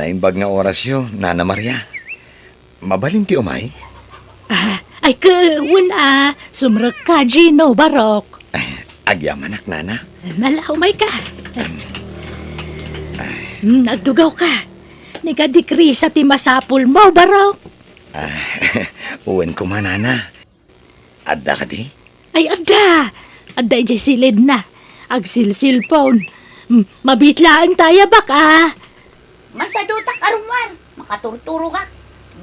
Naimbag nga orasyo, Nana Maria. Mabalin ti umay? Ay kawun sumrek ka Gino Barok. Agyamanak, Nana. Malaumay ka. Nagdugaw ka. Ni ka dikri sa ti masapul mo, Barok. Uwan ko man, Nana. Adda ka di? Ay adda. Adda ijay silid na. Agsilsilpon. Mabitlaan tayo baka. Masadutak arumar. Makaturturo ka.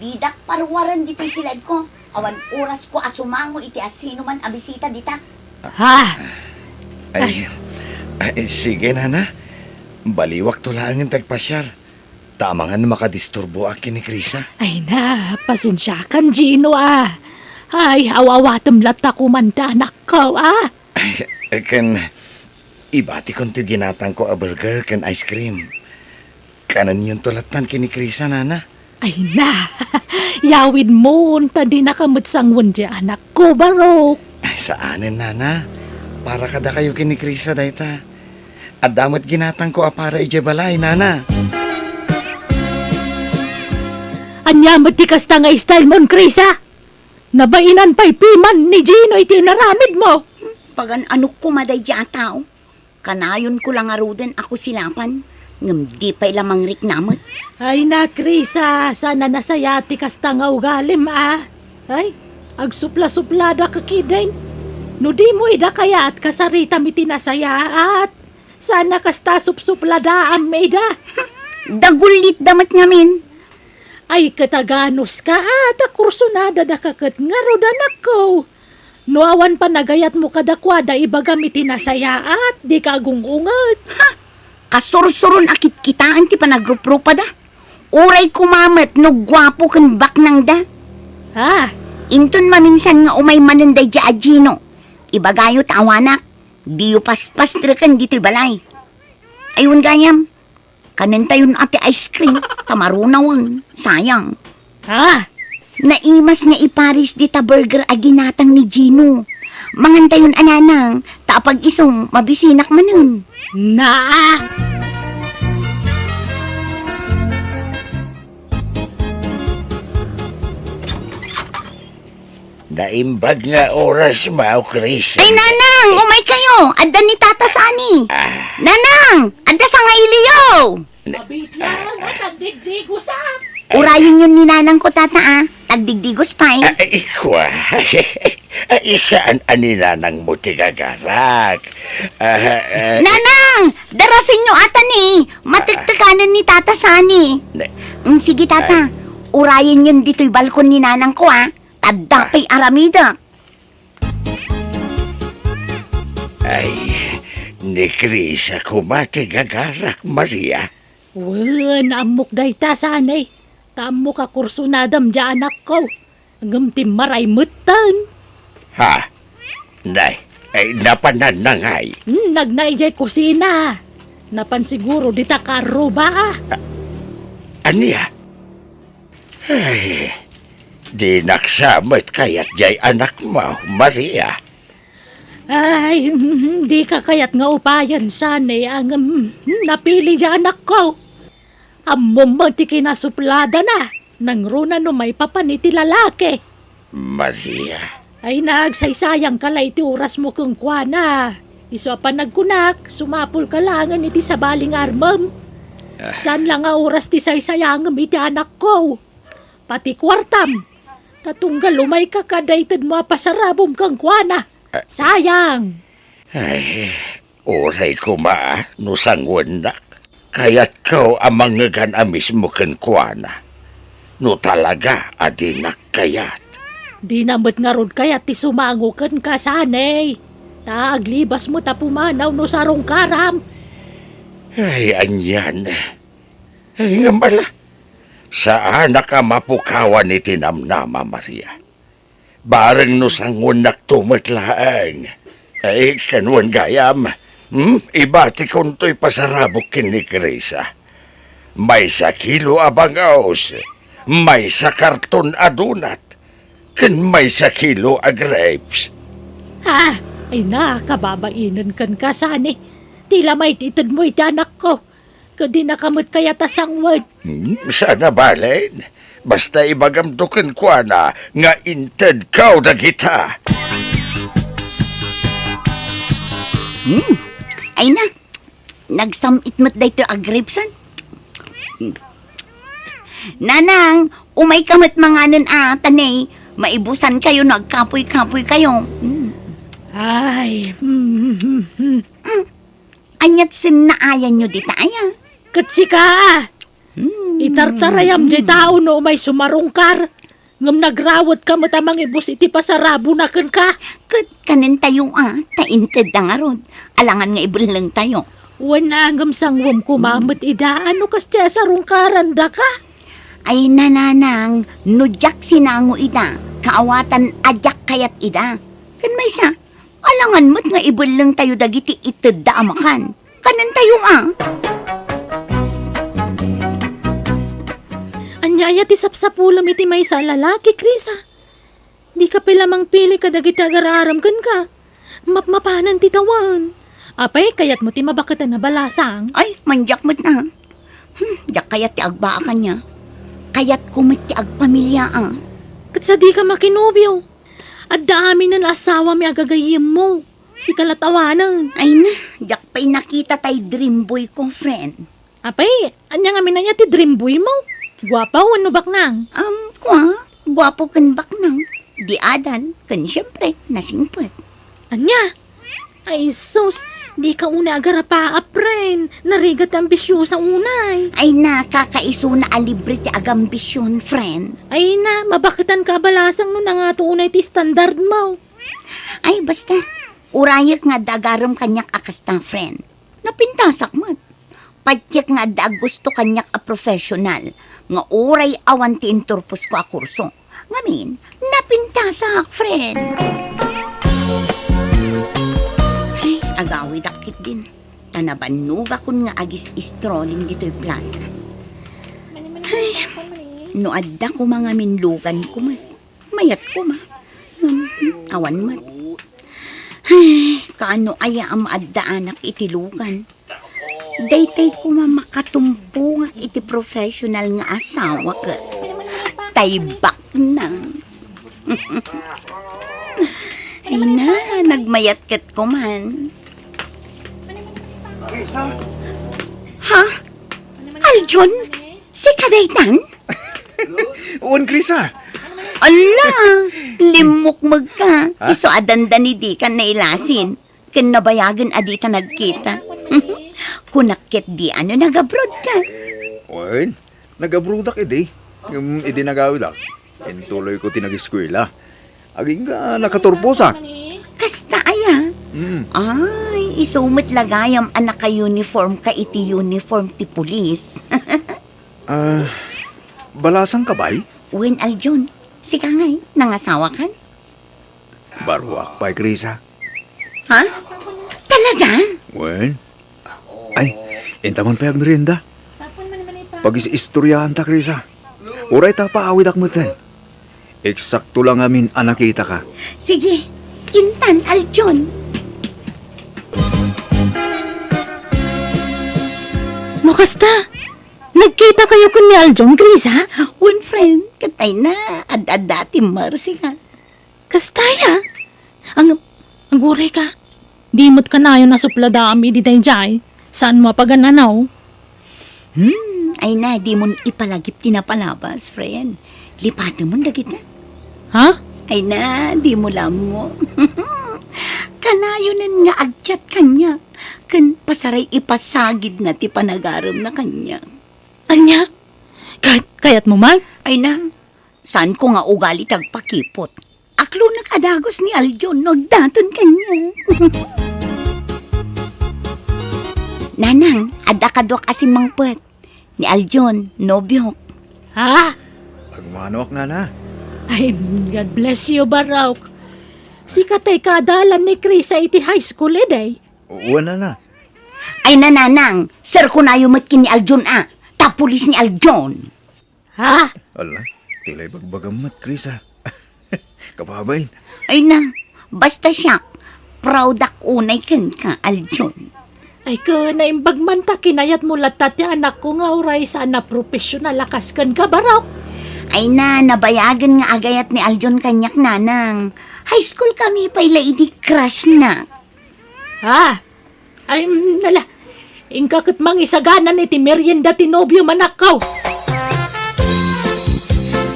Didak paruwaran dito'y silad ko. Awan oras ko asumango iti asino man abisita dita. Ha? Ay, sige, Nana. Baliwak tulaan ng tagpasyar. Tamangan makadisturbo akin ni Krisa. Ay na, pasensya kan Gino Ay, awawatam lata kumanda anak ko Kan, ibati kong ginatang ko a burger kan ice cream. Kanan yung tulatan kini Krisa, Nana. Ay na, yawid mo, tadi nakamutsang wundi anak ko, Barok. Ay, saanin, Nana? Para kada kayo kini Krisa, dayta. At damot ginatang ko para ijebalay, Nana. Anyamot ti kasta nga style mon, Krisa. Nabainan pa'y piman ni Gino iti naramid mo. Pagan anok ko maday dya tao. Kanayon ko lang aruden ako silapan. Ngam di pa'y lamang rik namot. Ay na, Krisa, sana nasaya ti kasta nga ugalim Ay, agsupla-suplada kakidain. No di mo ida kaya at kasarita mi tinasaya at sana kasta supsuplada am ida. Dagulit damat ngamin. Ay kataganos ka kursunada da kakat nga rodanak ko. Nuawan pa nagayat mo kadakwada ibaga mi tinasaya at di ka agungungat. Kasursurun akit kitaan ti panagrup-rupa da. Uray kumamat no gwapo kan bak nang da. Inton maminsan nga umay mananday dya Gino. Ibagayo tawanak. Diyo paspas trekan dito'y balay. Ayun ganyam. Kanentayon ati ice cream. Tamarunawan. Sayang. Naimas nga iparis dita burger aginatang ni Gino. Mangantayon ananang. Tapag isong mabisinak manun. Naimbag nga oras mao, Krisa. Ay, Nanang! Umay kayo! Adda ni Tata Sani! Nanang! Adda sa nga iliyo! Mabit lang at nagdigdigos Urayin yun ni Nanang ko, Tata, Tagdigdigos pa Ikwa. Isaan aninanang mo tigagarak. Nanang! Darasin nyo ata ni! Matigtaganan ni Tata Sani! Sige, Tata. Urayin yun dito'y balkon ni Nanang ko, Tadda pa'y aramida. Ay, ni Krisa kumatigagarak, Maria. Naamok day ta sanay. Tamok ka kursunadam dya anak ko. Ngamtim maray mutan. Ha? Nay, ay napanan na ngay. Nagnay jay kusina. Napan siguro di ta karuba Aniya? Ay, di naksamot kaya't jay anak mo, Maria. Ay, di ka kayat nga upayan sanay ang napili dya anak ko. Amom ti kinasuplada na. Nang runa no may papaniti lalaki. Maria. Ay nagsaysayang kalay ti oras mo kung kuana. Iso pa nagkunak, sumapul ka langan iti sa baling armam. Saan lang nga oras ti saysayangam iti anak ko. Pati kwartam. Tatunggal umay ka kadaytad mo pasarabom kang kuana. Sayang. Ay, oray ko no sangwan na. Kaya't ko amang ngagan amis mo kan kuana. No talaga, adinak kayat. Di namit nga rod kayat ti sumango kan kasanay. Taaglibas mo ta pumanaw no sarong karam. Ay, anyan. Ay, nga mala. Saan ka mapukawan ni tinamnama, Maria? Bareng no sangon naktumatlaang. Ay, kanuan gayam. Ibati kong to'y pasarabok kin ni Krisa. May sa kilo abang aus. May sa karton adunat. Kan may sa kilo a grapes. Ay na, kababainan kan kasani. Tila may titad mo iti anak ko. Kadi nakamot kaya tasangwad. Sana balen. Basta ibagamdukan ko na nga inted kaw dagita. Ay na, nagsamit mo't dayto agripsan. Nanang, umay kamat mga nun tanay. Maibusan kayo, nagkapoy-kapoy kayo. Ay, Anyat sinaayan nyo di tayo. katsi ka. Itartarayam di tao no may sumarungkar. Ngam nagrawat ka mo tamang ibus iti pasarabo na kan ka. Kat kanin tayo tainted na nga ron. Alangan nga ibulang tayo. Wana ngam sangwam kumamot ida. Ano kas tiya sarungkaran da ka? Ay nananang, nudyak sinango ida. Kaawatan adyak kayat ida. Kan may sa, alangan mo't nga ibulang tayo dagiti ited da amakan. Kanin tayo Anyaya ti sapsapulam iti may sa lalaki, Krisa. Di ka pilamang pili ka dagiti agararam kan ka. Mapmapanan ti tawan. Apay, kayat mo ti mabakatan na balasang. Ay, manjak mo't na. Jak kayat ti agbaakan niya. Kayat kumit ti agpamilya Kat sa di ka makinobyo. At dami ng asawa may agagayim mo. Si kalatawanan. Ay na, jak pa'y nakita tay dream boy ko, friend. Apay, anya nga minanya ti dream boy mo. Gwapa o ano baknang? Gwapo kan baknang. Di adan, kan siyempre, nasingpet. Anya? Ay sus, di ka una agarapa apren. Narigat ambisyo sa unay. Ay na, kakaiso na alibre ti agambisyon, friend. Ay na, mabakitan ka balasang no na nga to unay ti standard mo. Ay, basta, urayak nga dagaram kanyak akasta, friend. Napintasak mo. Patyak nga da gusto kanyak a professional. Nga uray awan ti inturpos ko a kurso. Ngamin, napintasak, friend. Ay, agawi dakit din. Tanabanuga kun nga agis strolling dito'y plaza. Ay, no adda ko mga minlugan ko man. Mayat ko ma. Awan mat. Ay, kaano aya ang maadda anak itilugan. Daytay ko makatumpo nga iti professional nga asawa ka. Taybak na. Ay na, nagmayat kat ko man. Ha? Aljon? Si Kadaytan? Uwan, Krisa. Ala, limukmag ka. Iso adandan ni di ka nailasin. Kan nabayagan adita nagkita. Kunakit di ano nag-abroad ka. Uwan, nag-abroad edi. Yung edi nag-awid Entuloy ko tinag-eskwela. Aging ka nakaturposak. Kasta aya. Ay, isumit lagayam anak ka uniform ka iti uniform ti pulis. Balasang kabay? Uwin Aljon, si Kangay, nangasawa kan? Baruak pa, Krisa. Ha? Talaga? Uwan. Ay, entaman pa yung merienda. Pag-istoryahan ta, Krisa. Uray ta paawid akmutan. Eksakto lang amin anakita ka. Sige, intan Aljon. Makasta, nagkita kayo kun ni Aljon, Krisa? One friend, katay na, ad-adati mercy ka. Kastaya? Ang uray ka. Di mo't ka na yun nasupladami di tayo jay. Saan mo pagananaw? Ay na, di mo ipalagip tinapalabas, friend. Lipatan mo dagit na. Ha? Ay na, di mo lang mo. Kanayonan nga agchat kanya. Kan pasaray ipasagid na ti panagaram na kanya. Anya? Kayat mo man? Ay na, saan ko nga ugali tagpakipot? Aklo nakadagos ni Aljon, nagdaton kanya. Nanang, ada kadwak asim mangpet. Ni Aljon, nobyok. Ha? Pagmanok nga na. Ay, God bless you, Barak. Si katay kadalan ni Chris sa iti high school day. Uwan na. Ay nananang, sir ko na yung matkin ni Aljon tapulis ni Aljon. Ha? Ala, tilay bagbagamat, Krisa. Kapabayin. Ay na, basta siya, proud ak unay kan ka, Aljon. Ay ka naimbag man ta kinayat mo latat ya anak ko nga uray sa na profesional lakas kan ka baraw. Ay na, nabayagan nga agayat ni Aljon kanyak nanang. High school kami pa'y lady crush na. Ha? Ay nala. Ingkakit mang isaganan iti merienda tinobyo manakaw.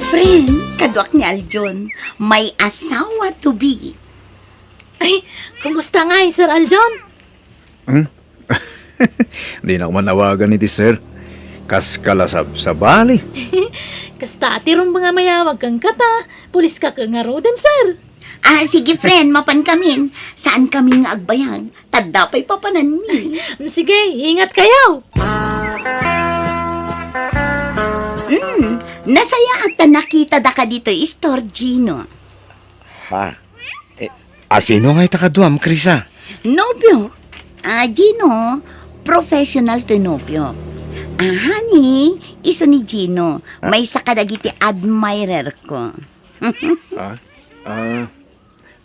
Friend, kadwak ni Aljon, may asawa to be. Ay, kumusta nga Sir Aljon? Di na ako manawagan iti sir. Kas kalasab sa bali. Kasta atirong mga mayawag kang kata, pulis ka kang aroden, sir. Sige friend, mapan kamin. Saan kami nga agbayag? Tadapay papanan mi. Sige, ingat kayo. Nasaya at nakita da ka dito, Gino. Ha? Sino nga itakaduam, Krisa? Nobyo. Gino, professional to nobyo. Honey, iso ni Gino. May sakadagiti admirer ko.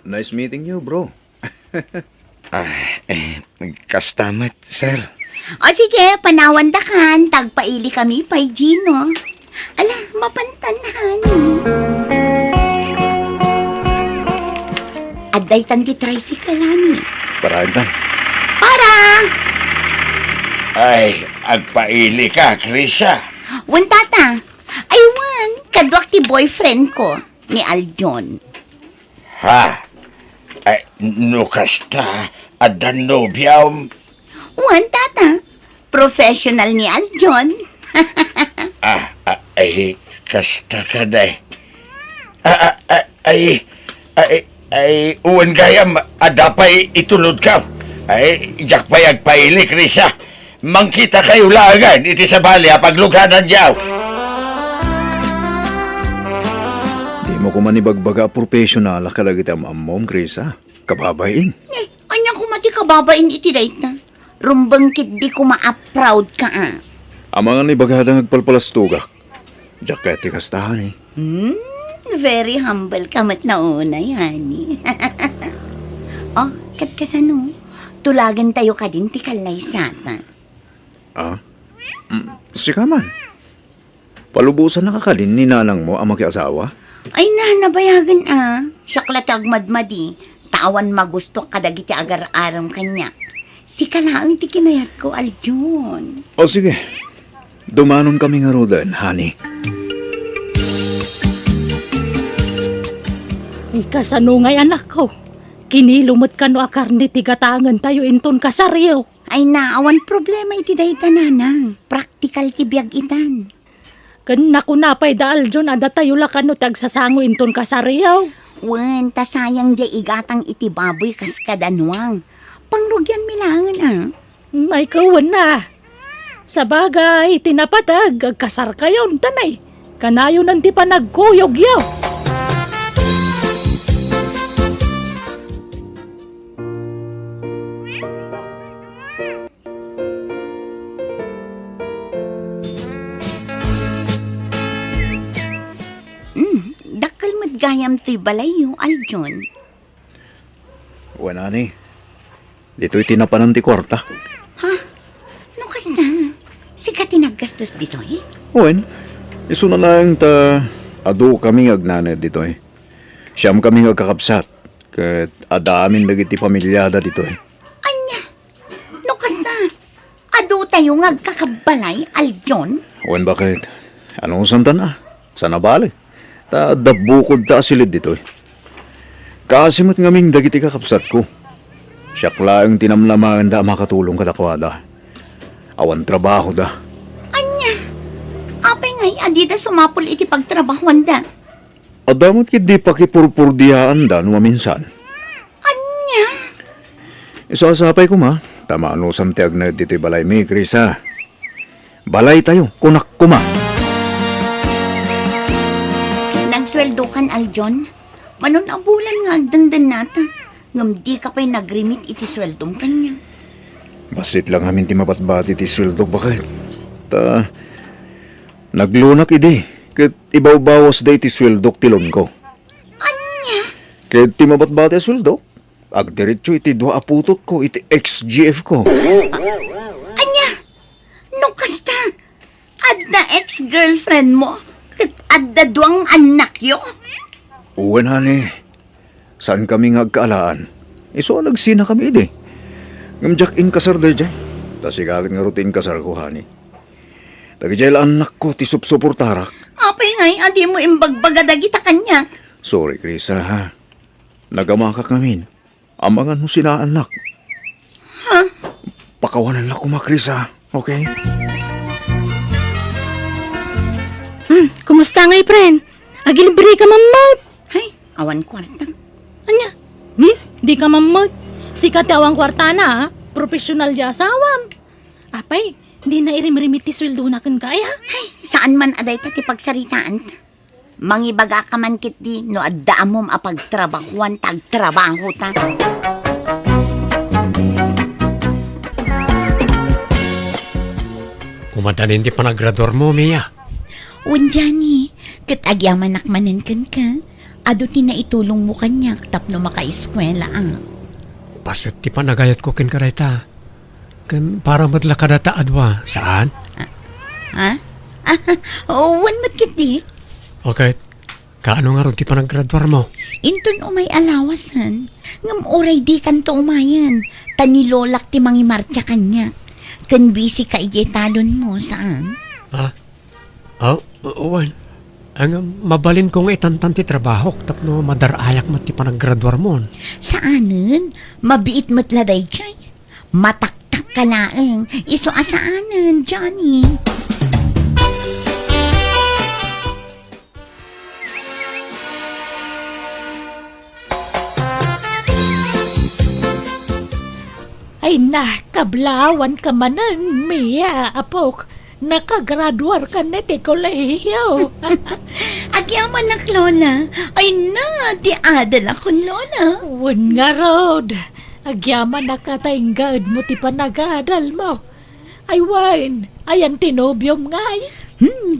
Nice meeting you, bro. Kastamat, sir. O sige, panawan da kan. Tagpaili kami pa'y Gino. Ala, mapantan, honey. Aday tan di tricycle, honey. Parahan Para! Ay, agpaili ka, Krisa. Wan tata, aywan, kadwak ti boyfriend ko, ni Aljon. Ha? Ay, nukasta, adan nobyam. Wan tata, professional ni Aljon. Ay, kasta ka day. Uwan gayam, adapay itulod ka. Ay, jak pay agpaili, Krisa. Mangkita kayo lagan, iti sa bali, pagluganan yaw. Di mo ko manibagbaga professional kalagit ang amom, Krisa. Kababain. Anya ko mati kababain iti dayt na. Rumbangkit di ko ma-proud ka Ang mga nibagadang agpalpalastugak. Jacket ti kastahan eh. Very humble ka mat na unay, honey. Oh, katkasano, tulagan tayo ka din ti kalay sata. Sika man. Palubusan na kakadin ni nanang mo ang makiasawa? Ay na, nabayagan Syaklatag madmadi, tawan magusto kadagiti agar-aram kanya. Si kalaang ti kinayat ko, Aljon. O sige, dumanon kami nga rodan, honey. Ikasano ngay anak ko. Kinilumot ka no akarni tigatangan tayo inton kasaryo. Ay na, awan problema iti dayta nanang. Praktikal ti biyag itan. Kan naku napay da Aljon ada tayo lakano tagsasango inton kasaryo. Wen, tasayang di igatang iti baboy kas kadanwang. Pangrugyan milangan May kawan na. Sa bagay, tinapatag, agkasar kayo, tanay. Kanayo nanti pa nagkuyog yaw. Dakal madgayam to'y balayo, Aljon. Wala ni. Dito'y tinapanan ti kwarta. Ha? No kasta? Sika tinaggastos dito Wen, iso na lang ta ado kami agnanad dito'y. Siyam kami agkakapsat. Kat adamin dagiti pamilyada dito'y. Anya? No kasta? Ado tayo ngagkakabalay, Aljon? Wen, bakit? Anong santan Sa nabali? Ta dabukod ta asilid dito'y. Kasimot ngaming dagiti kakapsat ko. Siyak laang tinamlamaan da makatulong kadakwada. Awan trabaho da. Anya? Apay ngay, adida sumapol iti pagtrabahuan da. Adamot kit di pakipurpurdiyaan da numaminsan. Anya? Isasapay ko ma. Tama ano samtiag na dito'y balay mi, Krisa. Balay tayo, kunak kuma. Nagsweldo kan, Aljon? Manon abulan nga agdandan nata. Ngam di ka pa'y nagrimit iti sweldong kanya. Basit lang amin ti mapatbati ti sweldo bakit. Ta, naglunak idi. Kat ibaw-bawas day ti sweldo ti lon ko. Anya? Kat ti mapatbati sweldo. Agdiretso iti dua aputot ko, iti ex-GF ko. Anya, no kasta, adda ex-girlfriend mo, kat adda duang anak yo. Uwan, hani. Saan kami ngagkaalaan? Iso nagsina kami, ide. Ngamjak in kasar da jay. Tasigagin nga rutin kasar ko, hani. Dagijay anak ko, ti supsuportarak. Apay ngay, adi mo imbagbaga dagita kanya. Sorry, Krisa, ha. Nagamakak namin. Amangan mo sina anak. Ha? Pakawanan lang ko, Krisa. Okay? Kumusta ngay, friend? Agilibri ka mamot. Ay, awan kwarta. Anya? Di ka mamot. Sikat awang kwarta na, ha? Profesional di asawam. Apay, di na irim-rimit ti sweldo na kan kaya. Ay, saan man aday ta ti pagsaritaan ta? Mangibaga ka man kit di, no adda mom apagtrabahuan tagtrabaho ta. Umadanin di panagrador mo, Mia. Unjani, kat agyaman nakmanen kan ka, ado ti na itulong mo kanya, tapno makaiskwela ang. Pasit ti panagayat ko kin karayta. Kan para madla kadata adwa. Saan? Ha? Wan mat kit di. Okay. Kaano nga ron ti panagrador mo? Inton umay alawasan, ngam oray di kanto umayan, tanilolak ti mangimartya kanya. Kan busy ka talon mo, saan? Ha? Uwan. Ang mabalin ko nga itantan ti trabaho tapno madarayak mo ti panagrador mo. Saanan? Mabiit mo't laday kay. Mataktak ka laeng. Iso asaanan, Johnny. Ay na, kablawan ka manan, Mia, apok. Nakagraduar ka na ti kolehiyo. Agyaman nak, Lola. Ay na, di adal akong Lola. Wan nga rod. Agyaman na katainggad mo ti panagadal mo. Ay wan, ayan tinobyom ngay.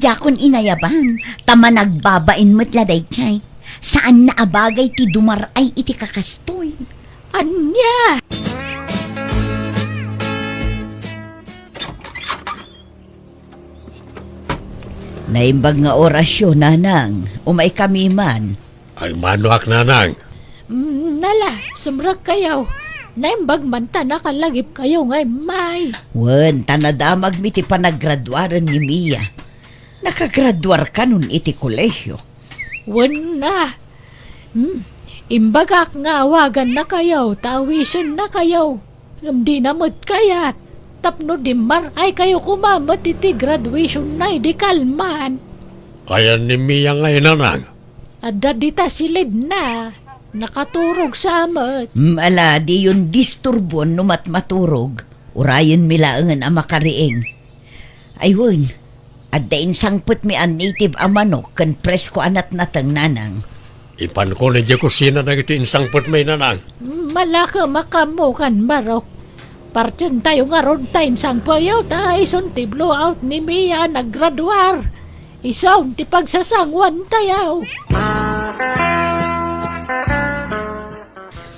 Jakon inayaban. Tama nagbabain mo't laday kay. Saan na abagay ti dumaray iti kakastoy? Anya! Naimbag nga orasyon, nanang. Umay kami man. Ay manuak nanang. Nala, sumrak kayaw. Naimbag man ta nakalagip kayo ngay may. Wen, tanadamag mi ti panaggraduaran ni Mia. Nakagraduar ka nun iti kolehyo. Wan na. Imbagak nga awagan na kayaw, tawisan na kayaw. Di namot kayat. Tapno dimar ay kayo kumamat iti graduation na di kalman. Ayan ni Mia ngayon nanang. Adda dita silid na. Nakaturog sa amat. Ala, di yun disturbon numat maturog. Urayan milaangan ang makariing. Ayun, at dain sangput mi ang native amanok kan presko anat natang nanang. Ipan ko na di kusina na ito insangpot may nanang. Malaka makamukan baro. Partyan tayo nga ron tayo sang payaw ta ison ti blowout ni Mia naggraduar. Isom ti pagsasangwan tayaw.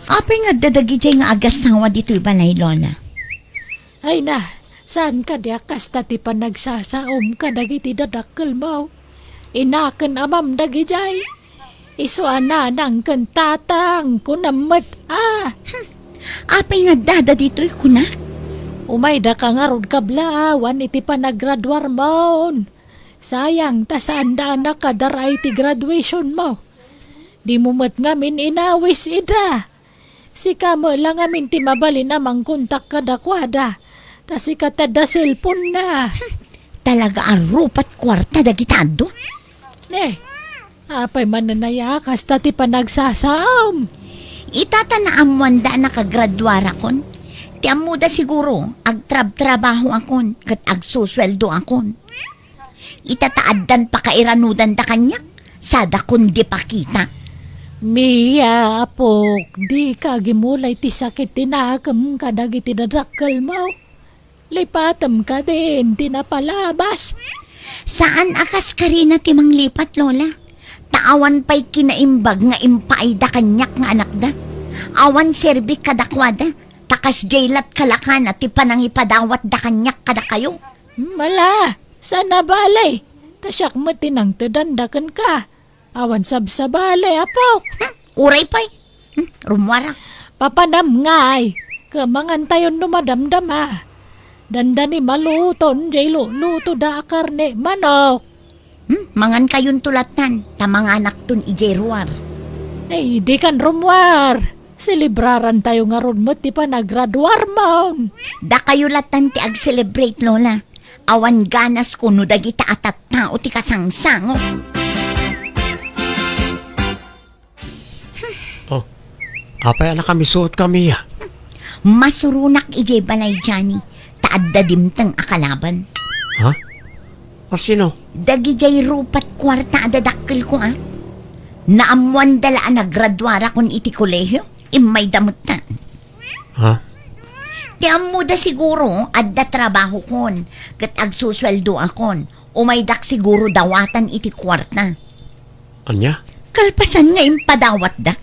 Apay nga dadagitay nga agas nawa dito'y balay, Lola. Ay na, saan ka di akas ti panagsasaom ka dagiti dadakkel mo? Inaken amam dagijay. Iswana nang kantatang kunamat Apay nga dada dito'y kunak. Umay da ka nga ron kablawan iti panaggraduar mo. Sayang, tasaan da na kadaray ti graduation mo. Di mo mat ngamin inawis ida. Sika mo lang amin ti mabalin namang kontak kadakwada. Ta sika tada cellphone na. Talaga arupat kwarta dagitado. Apay mananaya kasta ti panagsasaom. Itatanaam wanda nakagradwara kon. Ti amuda siguro, agtrab-trabaho akon, kat agsusweldo akon. Itataaddan pa kairanudan da kanyak, sada kundi pa kita. Mia, apok, di ka gimulay ti sakit tinakam ka dagiti dadakkel mo. Lipatam ka din, tinapalabas. Saan akas ka rin na timang lipat, Lola? Taawan pa'y kinaimbag nga impaay da kanyak nga anak da. Awan serbi kadakwada. Takas jaylat kalakan at ipanang ipadawat da kanyak kada kayo. Mala, sana balay. Tasyak mo tinang tadandakan ka. Awan sabsabalay, apo. Uray pa'y. Rumwara. Papanam ngay. Kamangan tayo numadamdam ha. Dandani maluton, jay luto da karne manok. Mangan kayon tulatan. Tamang anak tun ijay ruwar. Ay, di kan rumwar. Selebraran tayo nga ron mo ti pa nagraduar mo. Da kayo latan ti ag-celebrate, Lola. Awan ganas ko no dagita atat tao ti kasangsango. Oh, apay anak kami suot kami ya. Masurunak ijay balay Johnny. Taadda dimtang akalaban. Ha? Sino? Dagi jay rupat kwarta adadakkel ko Naamuan dalaan nagradwara kon iti kolehiyo. Imay damot na. Ha? Ti amuda siguro adda trabaho kon. Kat agsusweldo akon. Umaydak siguro dawatan iti kwarta. Anya? Kalpasan nga impadawat dak.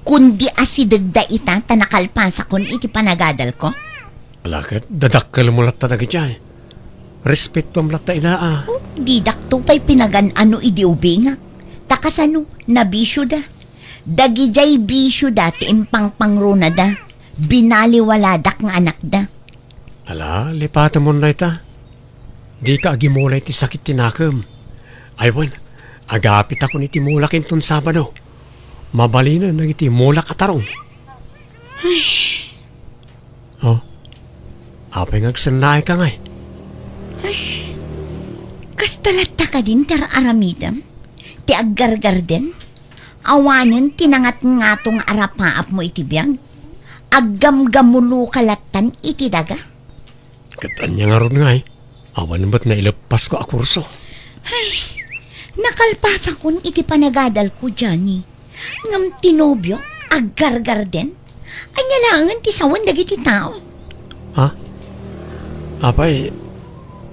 Kundi asidagda ita tanakalpasa kon iti panagadal ko. Alakit, dadakkel mo latta na gitya. Respeto am latta ina Di dakto pa'y pinagan ano idi ubinga. Takasano, nabisyo da. Dagijay bisyo dati impang pangruna da. Binaliwaladak nga anak da. Ala, lipatan mo na ita. Di ka agimulay ti sakit tinakam. Aywan, agapit ako ni timulak intun Sabado. Mabalina na iti mulak katarong. Oh, apay ngagsanay ka ngay. Kastalata ka din tar aramidam. Ti aggargar din. Awanin tinangat nga tong arapaap mo iti biyag. Aggamgamulo kalatan iti daga. Katanya nga ron ngay. Awan ba't nailapas ko a kurso? Nakalpasa kon iti panagadal ko, Johnny. Ngam tinobyo, aggargar din. Anya langan ti sawan dagiti tao. Ha? Apay,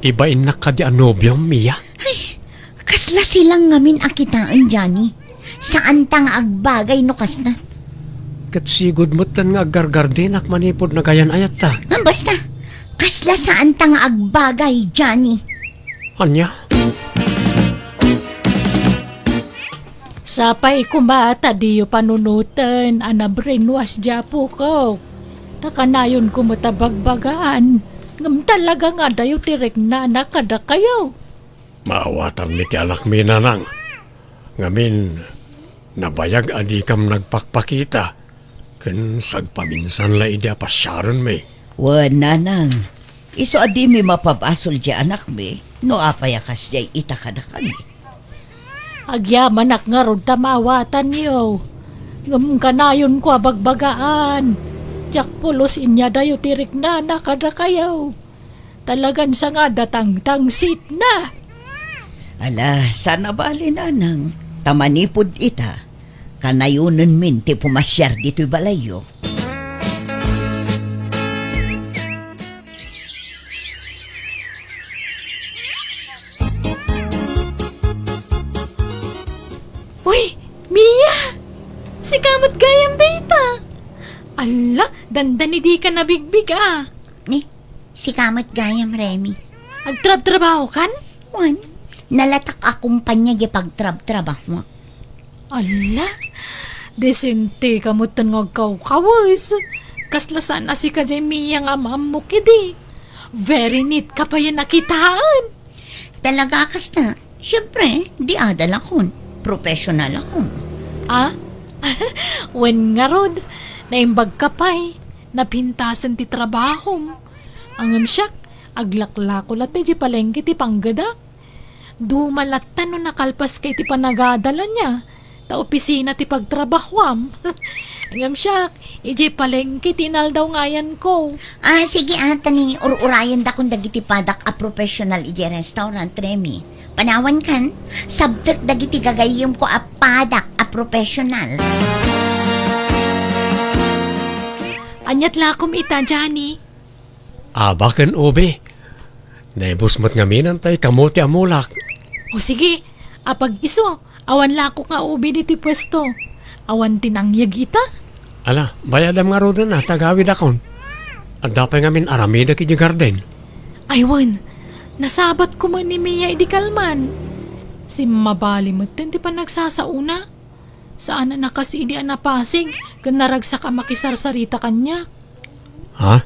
ibain na ka di anobyong Mia? Kasla silang ngamin akitaan, Johnny. Saan tang agbagay no kas na? Kat sigod mo't nga gargar din ak manipod na gayan ayat ta. Basta, kasla saan tang agbagay, Johnny. Anya? Sapay kumata diyo panunutan, anabrinwas japo ko. Takanayon kumatabagbagaan. Ngam talaga nga dayo tirek na nakada kayo. Maawatan mi ti alak mi nanang. Ngamin, nabayag adi kam nagpakpakita. Ken sagpaminsan la idi apasyaron mi. Wan nanang. Iso adi mi mapabasol di anak mi. No apayakas di itakada kami. Agyaman ak nga ron tamawatan niyo. Ngam kanayon ko abagbagaan. Jak pulos inya dayo tirik na nakada kayo. Talagan sa nga datang tangsit na. Ala, sana bali nanang. Tamanipod ita. Kanayunan min ti pumasyar dito'y balayo. Uy, Mia! Si kamot gayam data. Ala, dandan di ka nabigbig Si kamat gayam, Remy. Agtrab-trabaho kan? Wan, nalatak akumpanya di pagtrab-trabaho. Ala, desente kamutan nga kaw-kawas. Kaslasan na si kajay Mia nga mamukidi. Very neat ka pa yan nakitaan. Talaga kas na. Siyempre, di adal akon. Professional akon. Ah? Wen nga rod, naimbag ka pa'y, napintasan ti trabaho. Angam siyak, aglaklako latay di palengke ti panggada. Dumalatan no nakalpas kay ti panagadala niya. Ta opisina ti pagtrabahwam. Angam siyak, iji palengke tinaldaw ngayan ko. Sige ata ni urayan da kung dagiti padak a professional iji restaurant, Remy. Panawan kan, subject dagiti gagayim ko a padak a professional. Anyat lakom ita, Johnny. Abakan obe. Naibos mo't ngaminan tay kamote amulak. O sige, apag iso, awan lako nga ubi diti pwesto. Awan tinangyag ita. Ala, bayadam nga ro na, tagawid akon. At dapat ngamin aramida ki di garden. Aywan, nasabat ko man ni Mia idi kalman. Si mabali mo, di pa nagsasauna. Saan na kasi idi anapasig, kan naragsak ka makisarsarita kanya. Ha?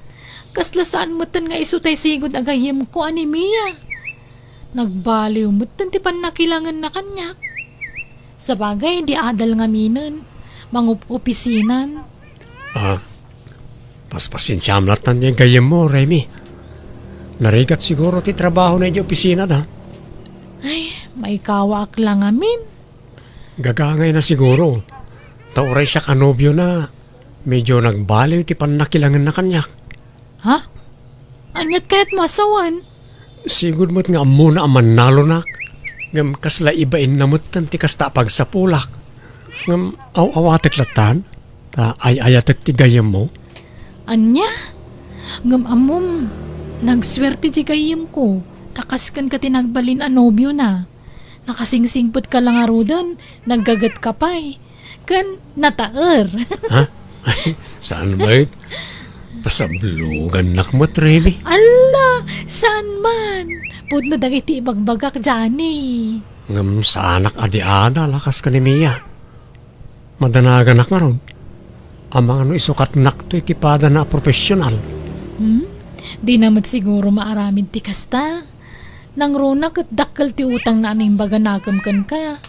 Kasla saan mo nga isutay sigod agayim ko ani Mia. Nagbaliw mo, di pa nakilangan na kanya. Sa bagay, di adal nga minan, mangupisinan. Paspasinsyam latan niya gayem mo, Remy. Narigat siguro ti trabaho na di opisina na. Ay, may kawak lang amin. Gagangay na siguro. Tauray siya kanobyo na. Medyo nagbaliw ti panakilangan na kanya. Ha? Anyat kaya't masawan? Sigud mo't nga muna ang manalo nak. Ngam kasla ibain na mo't ti kasta pagsapulak. Ngam awatek latan. Ta ayatek ti gayem mo. Anya? Ngam amom, nagswerte di kayim ko. Takaskan ka tinagbalin a nobyo na. Nakasingsingpot ka lang arudan, naggagat ka pa'y. Kan nataer. Ha? Ay, saan ba it? Pasablugan nakmat, Remy. Ala, saan man? Pud na dagiti ibagbagak Johnny. Ngam sa anak adi-ada, lakas ka ni Mia. Madanagan nak nga ron. Ang mga isukat nak to ikipada na profesional. Di naman siguro maaramid ti kasta. Nang runak at dakkel ti utang na aning baga nagamkan ka.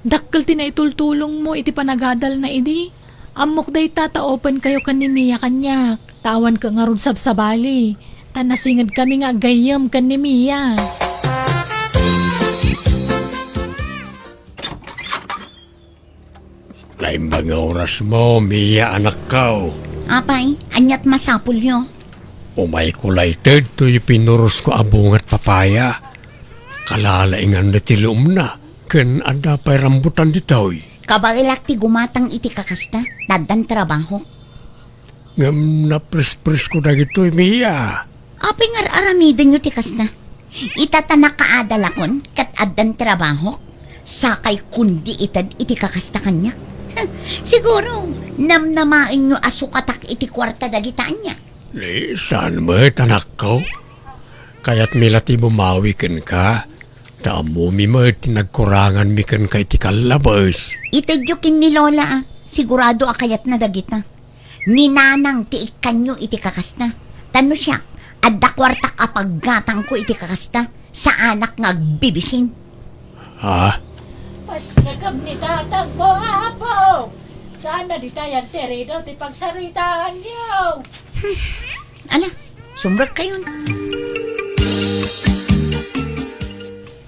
Dakkel ti na itultulong mo iti panagadal na idi. Amok day tataopen kayo kan ni Mia kanyak. Tawan ka nga ron sabsabali. Tanasingad kami nga gayam kan ni Mia. Laimbang oras mo, Mia anak ka. Apay, anyat masapul yo. Umay kulay ted to yung pinurus ko abungat papaya. Kalalaingan na tilum na. Ken ada pa'y rambutan ditoy. Kabailak ti gumatang iti kakasta, dadan trabaho. Ngam na pres-pres ko na gito'y, Mia. Apay nga aramidin nyo ti kasta. Itatana kaadalakon kat adan trabaho. Sakay kundi itad iti kakasta kanya. Siguro, namnamain nyo asukatak iti kwarta dagitaan niya. Saan mo anak ko? Kaya't milati bumawikin ka. Damo mi mo tinagkurangan mi kan kay ti kalabas. Itadyokin ni Lola sigurado akayat na dagita. Ninanang ti ikanyo iti kakasta. Tano siya, adda kwarta kapaggatang ko iti kakasta sa anak nga agbibisin. Ha? Pas nagam ni tatang mo, apo! Sana di tayo terido ti pagsaritaan niyo. Ala, sumrag kayo.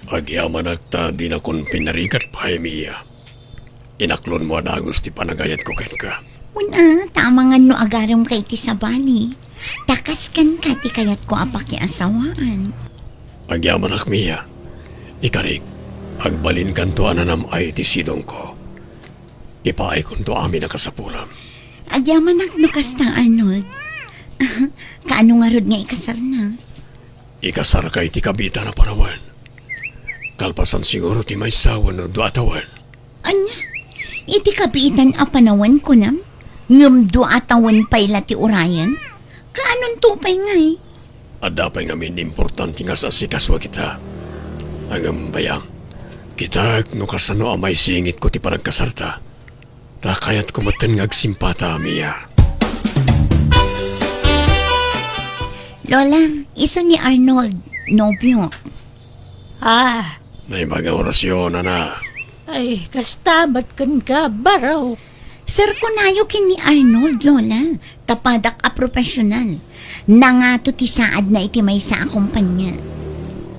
Agyaman nagta di na kun pinarigat pa, Mia. Inaklon mo na gusti panagayat ko ken ka. Una, tama nga no agaram kay ti sabali. Takaskan ka ti kayat ko apaki asawaan. Agyaman ak, Mia. Ikarig, agbalin kanto ananam ay ti sidong ko. Ipaay kun to amin na kasapulam. Agyaman ak no kasta Arnold. Kaano nga rod nga ikasar na? Ikasar kay ti kabita na parawan. Kalpasan siguro ti may sawan no duatawan. Anya, iti kapitan a panawan ko nam? Ngumdo atawan payla ti urayan? Kaanon tupay ngay? At dapat ngamin importante nga sa sikaswa kita. Hanggang bayang, kita no kasano amay singit ko ti paragkasarta. Takayat kumatan nga agsimpata, Mia. Lola, isa ni Arnold, nobyo. Ah, May mga orasyon na. ay, kastabat kan ka, baraw. Sir, kunayo kin ni Arnold, Lola. Tapadak a profesional. Nangato ti saad na iti may sa akumpanya.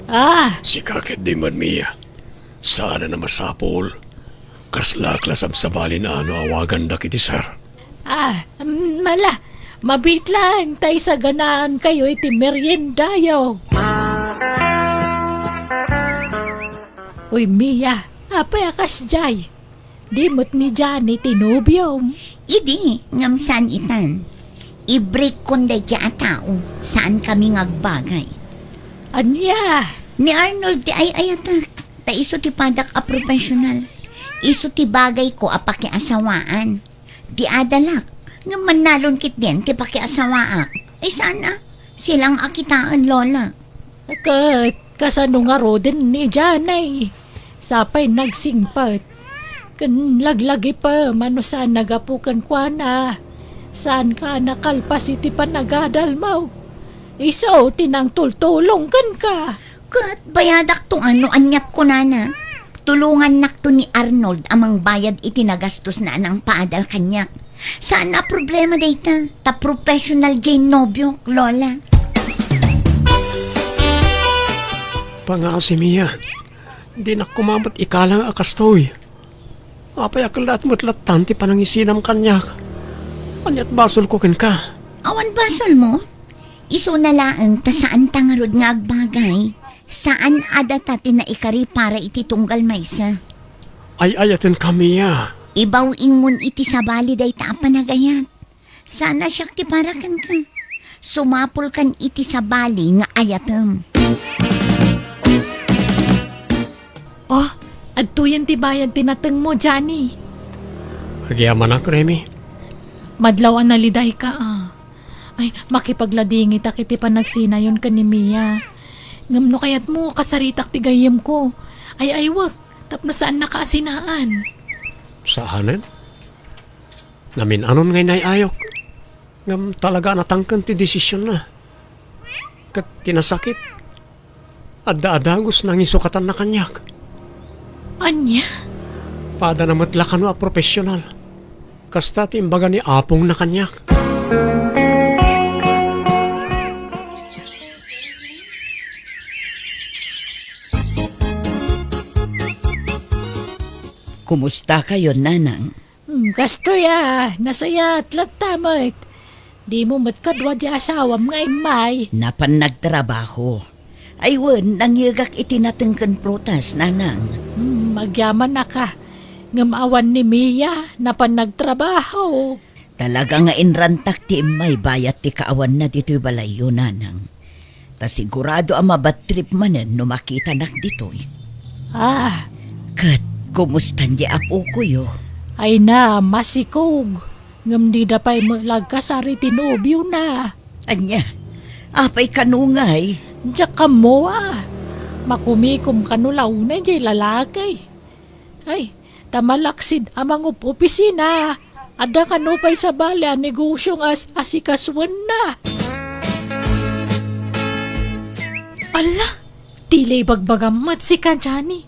Ah, Si kakit di man, Mia. Sana na masapol. Kaslaklas ang sabali na ano awagan da kiti, sir. mala. Mabit lang, tay sa ganaan kayo iti merienda yo. Uy, Mia, apay akas jay. Di mo't ni Johnny tinubyom. Idi, ngam saan itan. I-break kon da dya tao. Saan kami ngagbagay. Anya, Ni Arnold di ay ayatak. Ta iso ti padak a profesional. Iso ti bagay ko apaki asawaan. Di adalak. Nga manalon kit din, ti pakiasawaak. Ay sana, silang akitaan, Lola. Kasano nga ro din ni Janay. Sapay nagsingpat. Kan laglagi pa, mano saan nagapukan kwa na. Saan ka nakalpas iti panagadal mo? Iso, tinang tultulong kan ka. Kat bayadak to anyat ko na. Tulungan nak to ni Arnold amang bayad iti nagastos na anang paadal kanyak. Sana problema data, ta professional Jane Nobyo, Lola. Pangasi Mia, di na kumamat ikalang akastoy. Apay akalat mo't latanti panangisinam kanyak. Anyat basol ko ken ka. Awan basol mo? Iso na laang ta saan tangarod nga agbagay. Saan adata tinaikari para iti tunggal maysa? Ay ayaten kami ya. Ibaw ingon iti sabali day ta panagayat. Sana siyak ti para kan ka. Sumapol kan iti sabali nga ayatem. Oh, adtuyan ti bayan tinateng mo, Johnny. Agyaman ak, Remy. Madlaw ang naliday ka Ay, makipagladingit ak iti panagsinayon ka ni Mia. Ngamno kayat mo, kasaritak ti gayam ko. Ay, wag. Tapno saan nakaasinaan? Saanen? Namin anon ngay ayok. Ngam talaga natangkan ti desisyon na. Kat tinasakit. Adda-adagos nang isukatan na kanyak. Anya? Pada na matlakan wa profesional. Kasta ti imbaga ni apong na kanyak. Kumusta kayo, Nanang? Gasto ya. Nasaya at latamag. Di mo matkadwa di asawam nga imay. Napan nagtrabaho. Ay, wen, nangyagak itinatengkan prutas, Nanang. Magyaman na ka. Ngamawan ni Mia na panagtrabaho. Talaga nga inrantak ti imay bayat ti kaawan na dito'y balayo, Nanang. Ta sigurado ang mabatrip manen no makita nak dito'y. Kat, kumustan di apo ko yo? Ay na, masikog. Ngam di da pa'y malagkasari tinobyo na. Anya, apay kanungay. Diyak ka mo Makumikom kanulaw na di lalakay. Ay, tamalaksid amang opisina. Ada kanupay sa balya negosyong asikaswan na. Ala, tilay bagbagamat si ka, Johnny.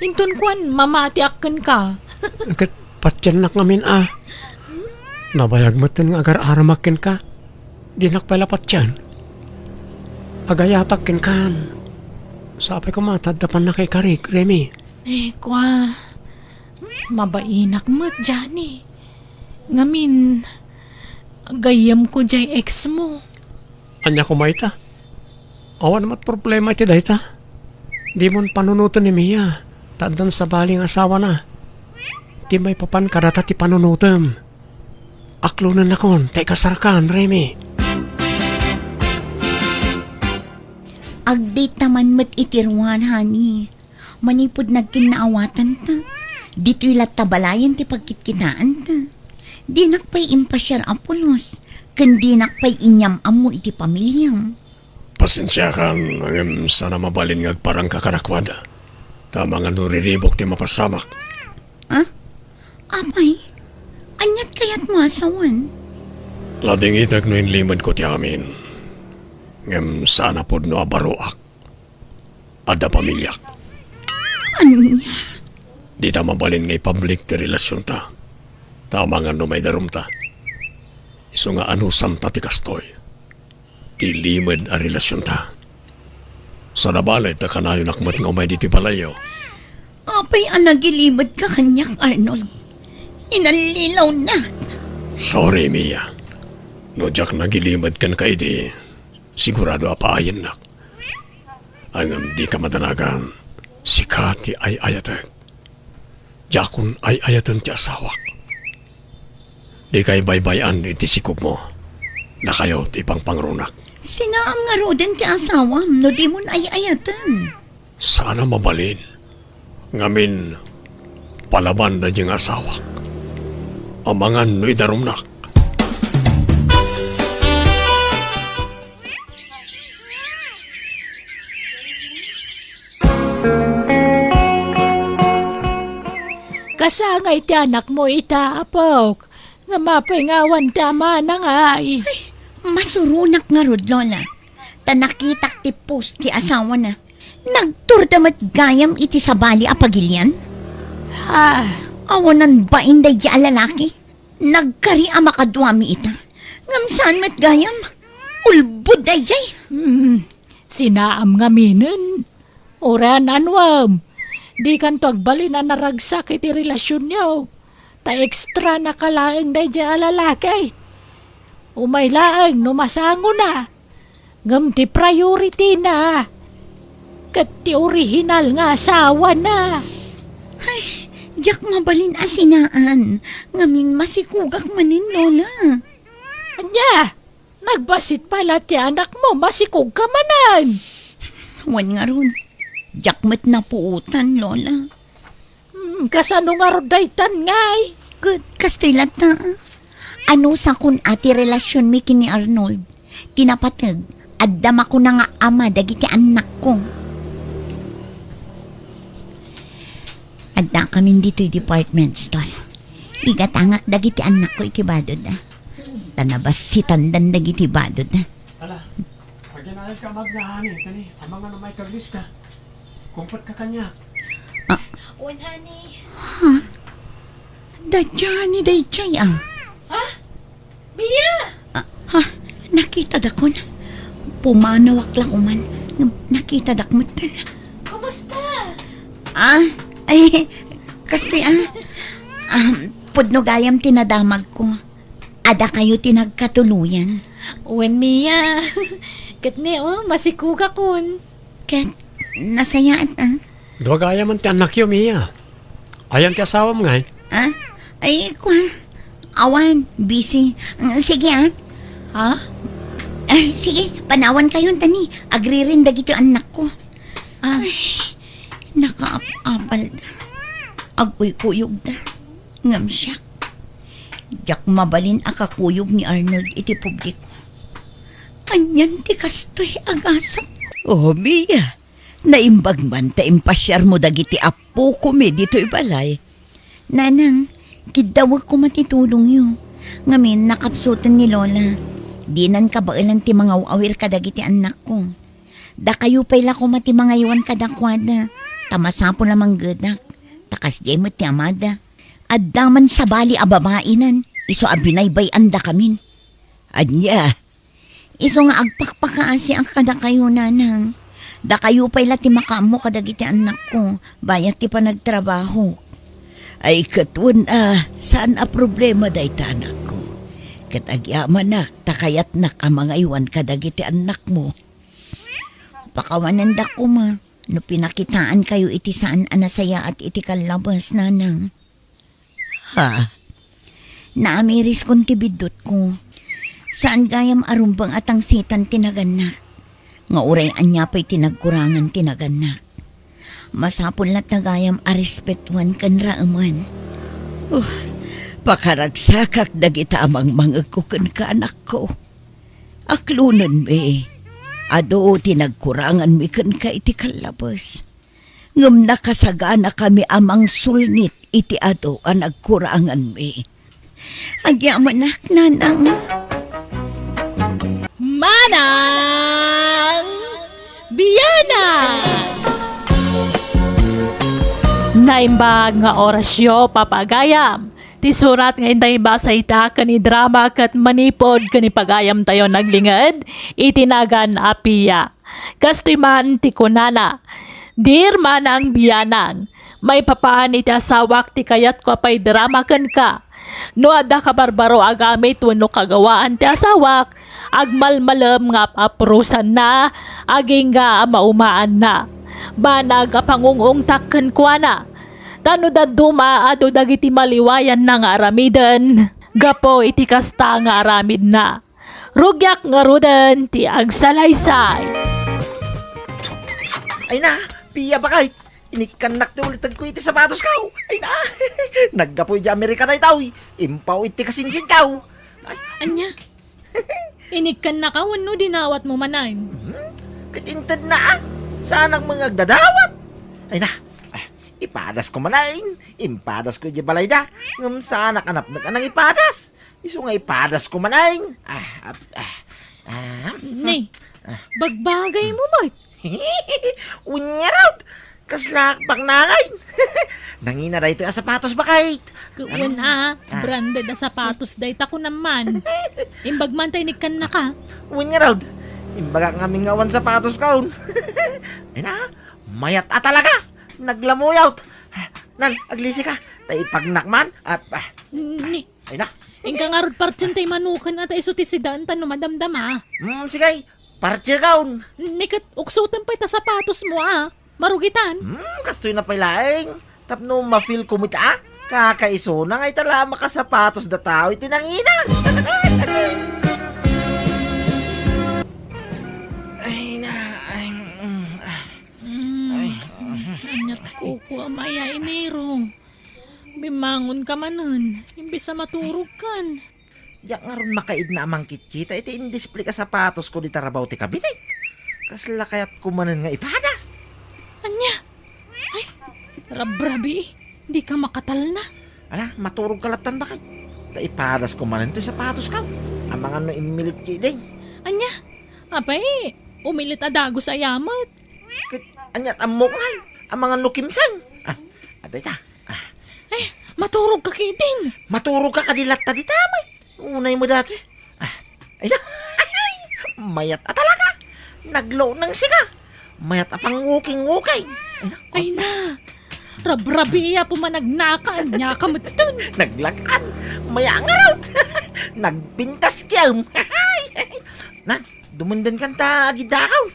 Intun kwan, mamatiakan ka. Agad patyan nak ngamin Nabayag matan nga agar aramakin ka. Di nakpala patyan. Agayatak ken kan. Sapay ko matadapan na kay Karik, Remy. Kwa, mabainak mo, Johnny. Ngamin, gayam ko jay ex mo. Anya ko maita. Awan mat problema iti dayta. Di mon panunutan ni Mia. Tadan sa baling asawa na. Di may papan karata ti panunutam. Aklo na nakon, tay kasarakan, Remy. Agdate naman mat itirwan, honey. Manipod nagkinaawatan ta. Dito'y latabalayan ti pagkitkitaan ta. Di nakpay impasyar apulos. Kan di nakpay inyam amo iti pamilyam. Pasensya kan, sana mabalin nga parang kakarakwada. Tama nga nuriribok ti mapasamak. Apay, anyat kayat mo asawan? Lading itag no inlimad ko ti amin. Ngem sana pod no abaroak. Ada pamilyak. Anya? Di ta mabalin ngay public ti relasyon ta. Tama nga no may darum ta. Iso nga anusam ta ti kastoy. Ti limad a relasyon ta. Sa nabalay ta kanayo nakmat nga may diti balayo. Apay anagilimad ka kanyak, Arnold. Inalilaw na. Sorry, Mia. No jak nagilimad kan kay di. Sigurado apayan nak. Angam di ka madanagan. Sikati ay ayatag. Jakun ay ayatan ti asawak. Di kay baybayan iti sikop mo. Na kayo ti pangpangrunak. Sinaam nga roden ti asawam no di mo ay ayatan. Sana mabalin. Ngamin, palaban na diyang asawak. Amangan no idarumnak. Kasangay ti anak mo itapok. Nga mapingawan tama na nga eh. Masurunak nga rod, Lola. Ta nakitak ti post ti asawa na. Nagturdamat gayam iti sabali apagilyan. Ha? Awanan ba inday di alalaki? Nagkari ama kadwami ita. Ngamsaan met gayam? Ulbud day jay. Sinaam nga minin. Oran anwam. Di kan to agbalin na naragsak iti relasyon niyo. Ta ekstra na kalaeng day di alalaki. Umay laeng numasango na. Ngam ti priority na. Kat ti original nga asawa na. Diyak mabalin asinaan. Ngamin masikugak manin, Lola. Anya, nagbasit pala ti anak mo, masikog ka manan. Wan nga ron. Diyak met na puutan, Lola. Kasano nga rodaytan ngay. Good, kastoy lata. Ano sa kun ati relasyon mi kini Arnold? Tinapatag, addam ako na nga ama dagiti anak ko. Adda kami dito yung department store. Igatangak dagiti anak ko ikibadod na. Tanabas si tandan dagiti badod na. Ala, pagyanay ka magnahani, tani, amang ano may kaglis ka. Kumpot ka kanya. Uwan, honey. Dadyani dayjay ah. Mia! Ha, nakita dakon. Pumanawak lang man. Nakita dakmot. Kumusta? Ay, kastoy pudno gayam tinadamag ko. Ada kayo tinagkatuluyan. Uwan, Mia. Katni, masikuga kun. Ket, nasayaan Dua gaya man ti anak yo, Mia. Ayan ti asawa mo ngay. Ay, awan, busy. Sige Ha? sige, panawan kayo tani. Agri rin dagito anak ko. Nakaapal. Agoy-kuyog da. Ngam siya. Diyak mabalin akakuyog ni Arnold iti publiko. Anyan ti kastoy agasak. Oh, Mia. Naimbag man ta impasyar mo dagiti apo ko mi dito ibalay. Nanang, kidawag ko matitulong yun. Ngamin, nakapsutan ni Lola. Dinan ka ba ilang ti mga awir kadagiti anak ko. Da kayo pala ko mati mga iwan kadakwada. Tamasapo lamang gadak. Takas jay mo ti amada. Addaman sa bali ababainan. Iso abinaybay anda kamin. Anya, Iso nga agpakpakaasi ang kada kayo nanang. Da kayo pala ti makaamo kadagiti anak ko. Bayat ti pa nagtrabaho. ay katun saan a problema day tanak ko. Katagyaman nak, takayat nak ang mga iwan kadagiti anak mo. Pakawanan da ko ma. No pinakitaan kayo iti saan anasaya at iti kalabas nanang. Ha? Naamiris kong tibidot ko. Saan gayam arumbang atang sitan tinaganak. Nga uray anya pa'y tinagkurangan tinaganak. Masapon lat na gayam arespetuan kan raaman. Pakaragsakak dagita amang mga kukan ka anak ko. Aklunan me, ado tinagkurangan mi kan ka iti kalabas. Ngam nakasagana kami amang sulnit iti ado ang nagkurangan me. Agyamanak nanang. Manang Biyana! Naimbag nga orasyo papagayam. Ti surat nga inday basa ita kani drama kat manipod kani pagayam tayo naglingad. Itinagan apiya. Kastoy man ti kunana. Dir manang biyanang. May papaan iti asawak ti kayat ko apay drama kan ka. No ada ka barbaro agamit wano kagawaan ti asawak. Agmalmalam nga aprusan na. Aging nga maumaan na. Banag apangungong takkan kwa na. Tano da duma ado dagiti maliwayan na nga aramidan. Gapo iti kasta nga aramid na. Rugyak nga rudan ti agsalaysay. Ay na, piya ba kahit? Inikanak ti ulit ko iti sapatos kaw. Ay na, naggapoy di Amerika na itaw. Impaw iti kasinsin kaw. Ay, Anya? Inikan na ka, wano dinawat mo manayin? katintad na ah. Saan ang mga agdadawat? Ay na, Ipadas ko manain. Impadas ko di balay da. Ngam sa anak anap anang ipadas. Isu nga ipadas ko manain. Ne, bagbagay mo, Mart. Unya raw. Kaslak bak nangay. Nangina da ito yung sapatos bakit? Kuwan branded na sapatos dayta ko naman. Imbag man tayo nikan na ka. Unya raw. Imbaga nga ngawan sapatos kaun. Ay na, mayat talaga. Naglamoyaw. Nan, aglisi ka. Tay pagnakman. Ni, Ay na. ingka nga rod partyan tayo manukan at isuti si daan tano madamdama. Sige. Partya kaun. Nikat, uksutan pa ita sapatos mo Marugitan. Kastoy na pailaing. Tapno ma-feel kumita. Kakaiso na ngay tala makasapatos da tao itinangina. Ay na. Anyat kuko amaya inero. Bimangon ka manan. Imbis sa maturog kan. Yak nga ron makaid na amang kitkita. Iti indisplay ka sapatos ko di tarabaw ti kabinet. Kasla kayat kumanan nga ipadas. Anya? Ay, rabrabi. Di ka makatal na. Ala, maturog kalatan ba kay? Da ipadas kumanan to sapatos ka. Amang ano imilit ki din. Anya? Apay, umilit adago sa yamat. Anyat amok ngay. Amang ano kimsan. Aday ta. Ay, maturog ka kiting. Maturog ka kadilat ta di tamay. Unay mo dati. Ay na. Mayat talaga. Naglow ng siga. Mayat apang wuking-wukay. Ay na. Rabrabi iya pumanagnakaan niya kamatun. Naglakan. Maya nga raw. Nagpintas kiyam. Nan, dumundan kan ta agidakaw.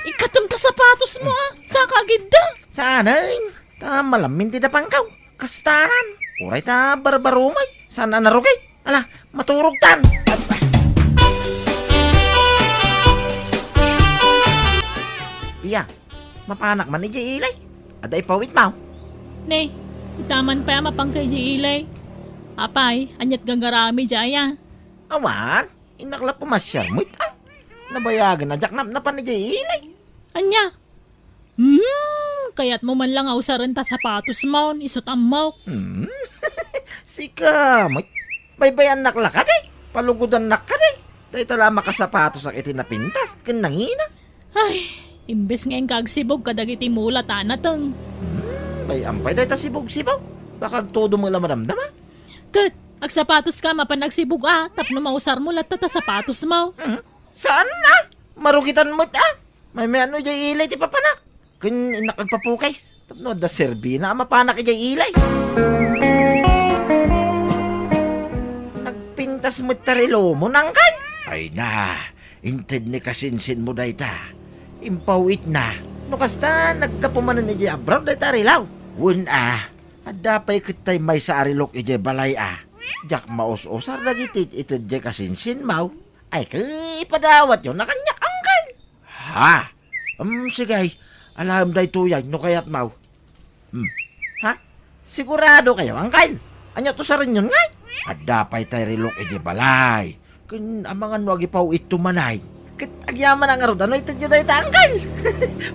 Ikatam ta sapatos mo sa kagida. Sanain. Ta malamin ti dapangkaw. Kastaran. Uray ta barbarumay. Sana narugay. Ala, maturog tan. Iya, mapanak man ni Ilay. Aday pawit mau. Ne, itaman pa mapang kay ilay. Apay, anyat gagarami jaya. Awan, inakla pumasyar mo ita. Nabayagan na jaknap na pa ni Ilay. Anya? Kaya't mo man lang ausaran ta sapatos mo, isot amaw. Sika, may baybayan nakla ka day. Palugudan nak ka day. Day tala makasapatos ang itinapintas. Kanangina. Ay, imbes ngayon kagsibog kadagiti mula tanatang. Bay ampay day ta sibog-sibog. Baka todo mo lang madamdama. Kat, ag sapatos ka mapanagsibog tapno mausar mo lahat ta sapatos mo. Saan na? Marugitan mo may ano jay ilay ti papanak. Kun nakagpapukays. Tapno da serbi na mapanak jay ilay. Nagpintas mo tarilo mo nangkan. Ay na, inted ni kasinsin mo day ta. Impawit na. No kasta nagkapumanan ni jay abroad day tarilaw. Wun adapay kitay may sa arilok ije balay Jak maos-osar lagi ito jay kasinsin mau. Ay ipadawat yun nakanyak angkan. Ha? Sige. Alam day tuyay no kayat mau. Ha? Sigurado kayo angkan. Anya to sa rin yun ngay. Adapay tay rilok ije balay. Kun amangan wagi pau ito manay. Kit agyaman ang arod ano ito dyan day tangkal.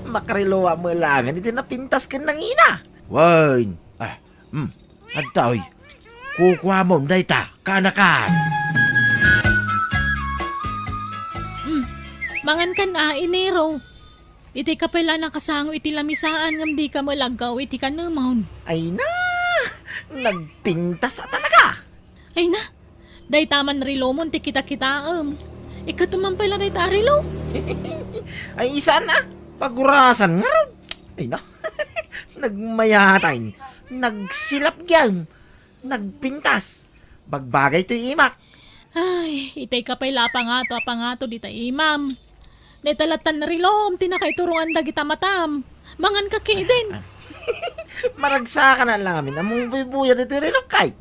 Makarilowa mo langan ito napintas kin ng ina. Wain. Adtaoy. Kukuha mo day ta. Kanakan. Mangan kan inero. Iti kapela na kasango iti lamisaan ngam di ka malagaw iti kanamon. Ay na. Nagpintas talaga. Ay na. Day taman rilo mo ti kita-kitaam. Ikatuman pala na ita rilo. Ay isa na. Pagurasan nga ron. Ay na. Nagmayatayin. Nagsilap gyam. Nagpintas. Bagbagay to imak. Ay, itay kapela pangato di ta imam. Netalatan na rilom, tinakaiturungan dagita matam. Mangan ka din. Maragsa ka na lang amin. Among bubuya dito rilok kahit.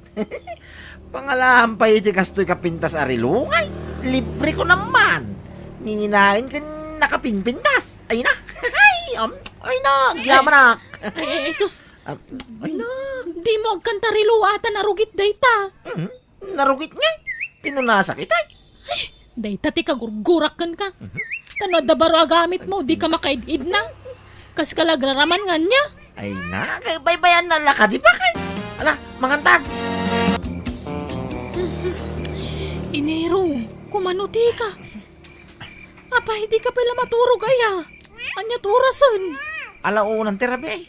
Pangalahan pa iti kastoy kapintas arilungay. Libre ko naman. Nininain ka nakapinpintas. Ay na. Ay na. Gyaman Ay, sus. Ay na. Di mo agkanta rilo ata narugit dayta. Narugit nga. Pinunasa kita. Ay, dayta ti kagurgurakan ka. Tano da baro agamit mo, di ka makaidid na. Kas kalagraraman nga niya. Ay na, kay baybayan na laka, di ba kay? Ala, mangantag. Enero, kumanuti ka. Apa, hindi ka pala maturog aya. Anya turasan. Ala, unang terapi ay.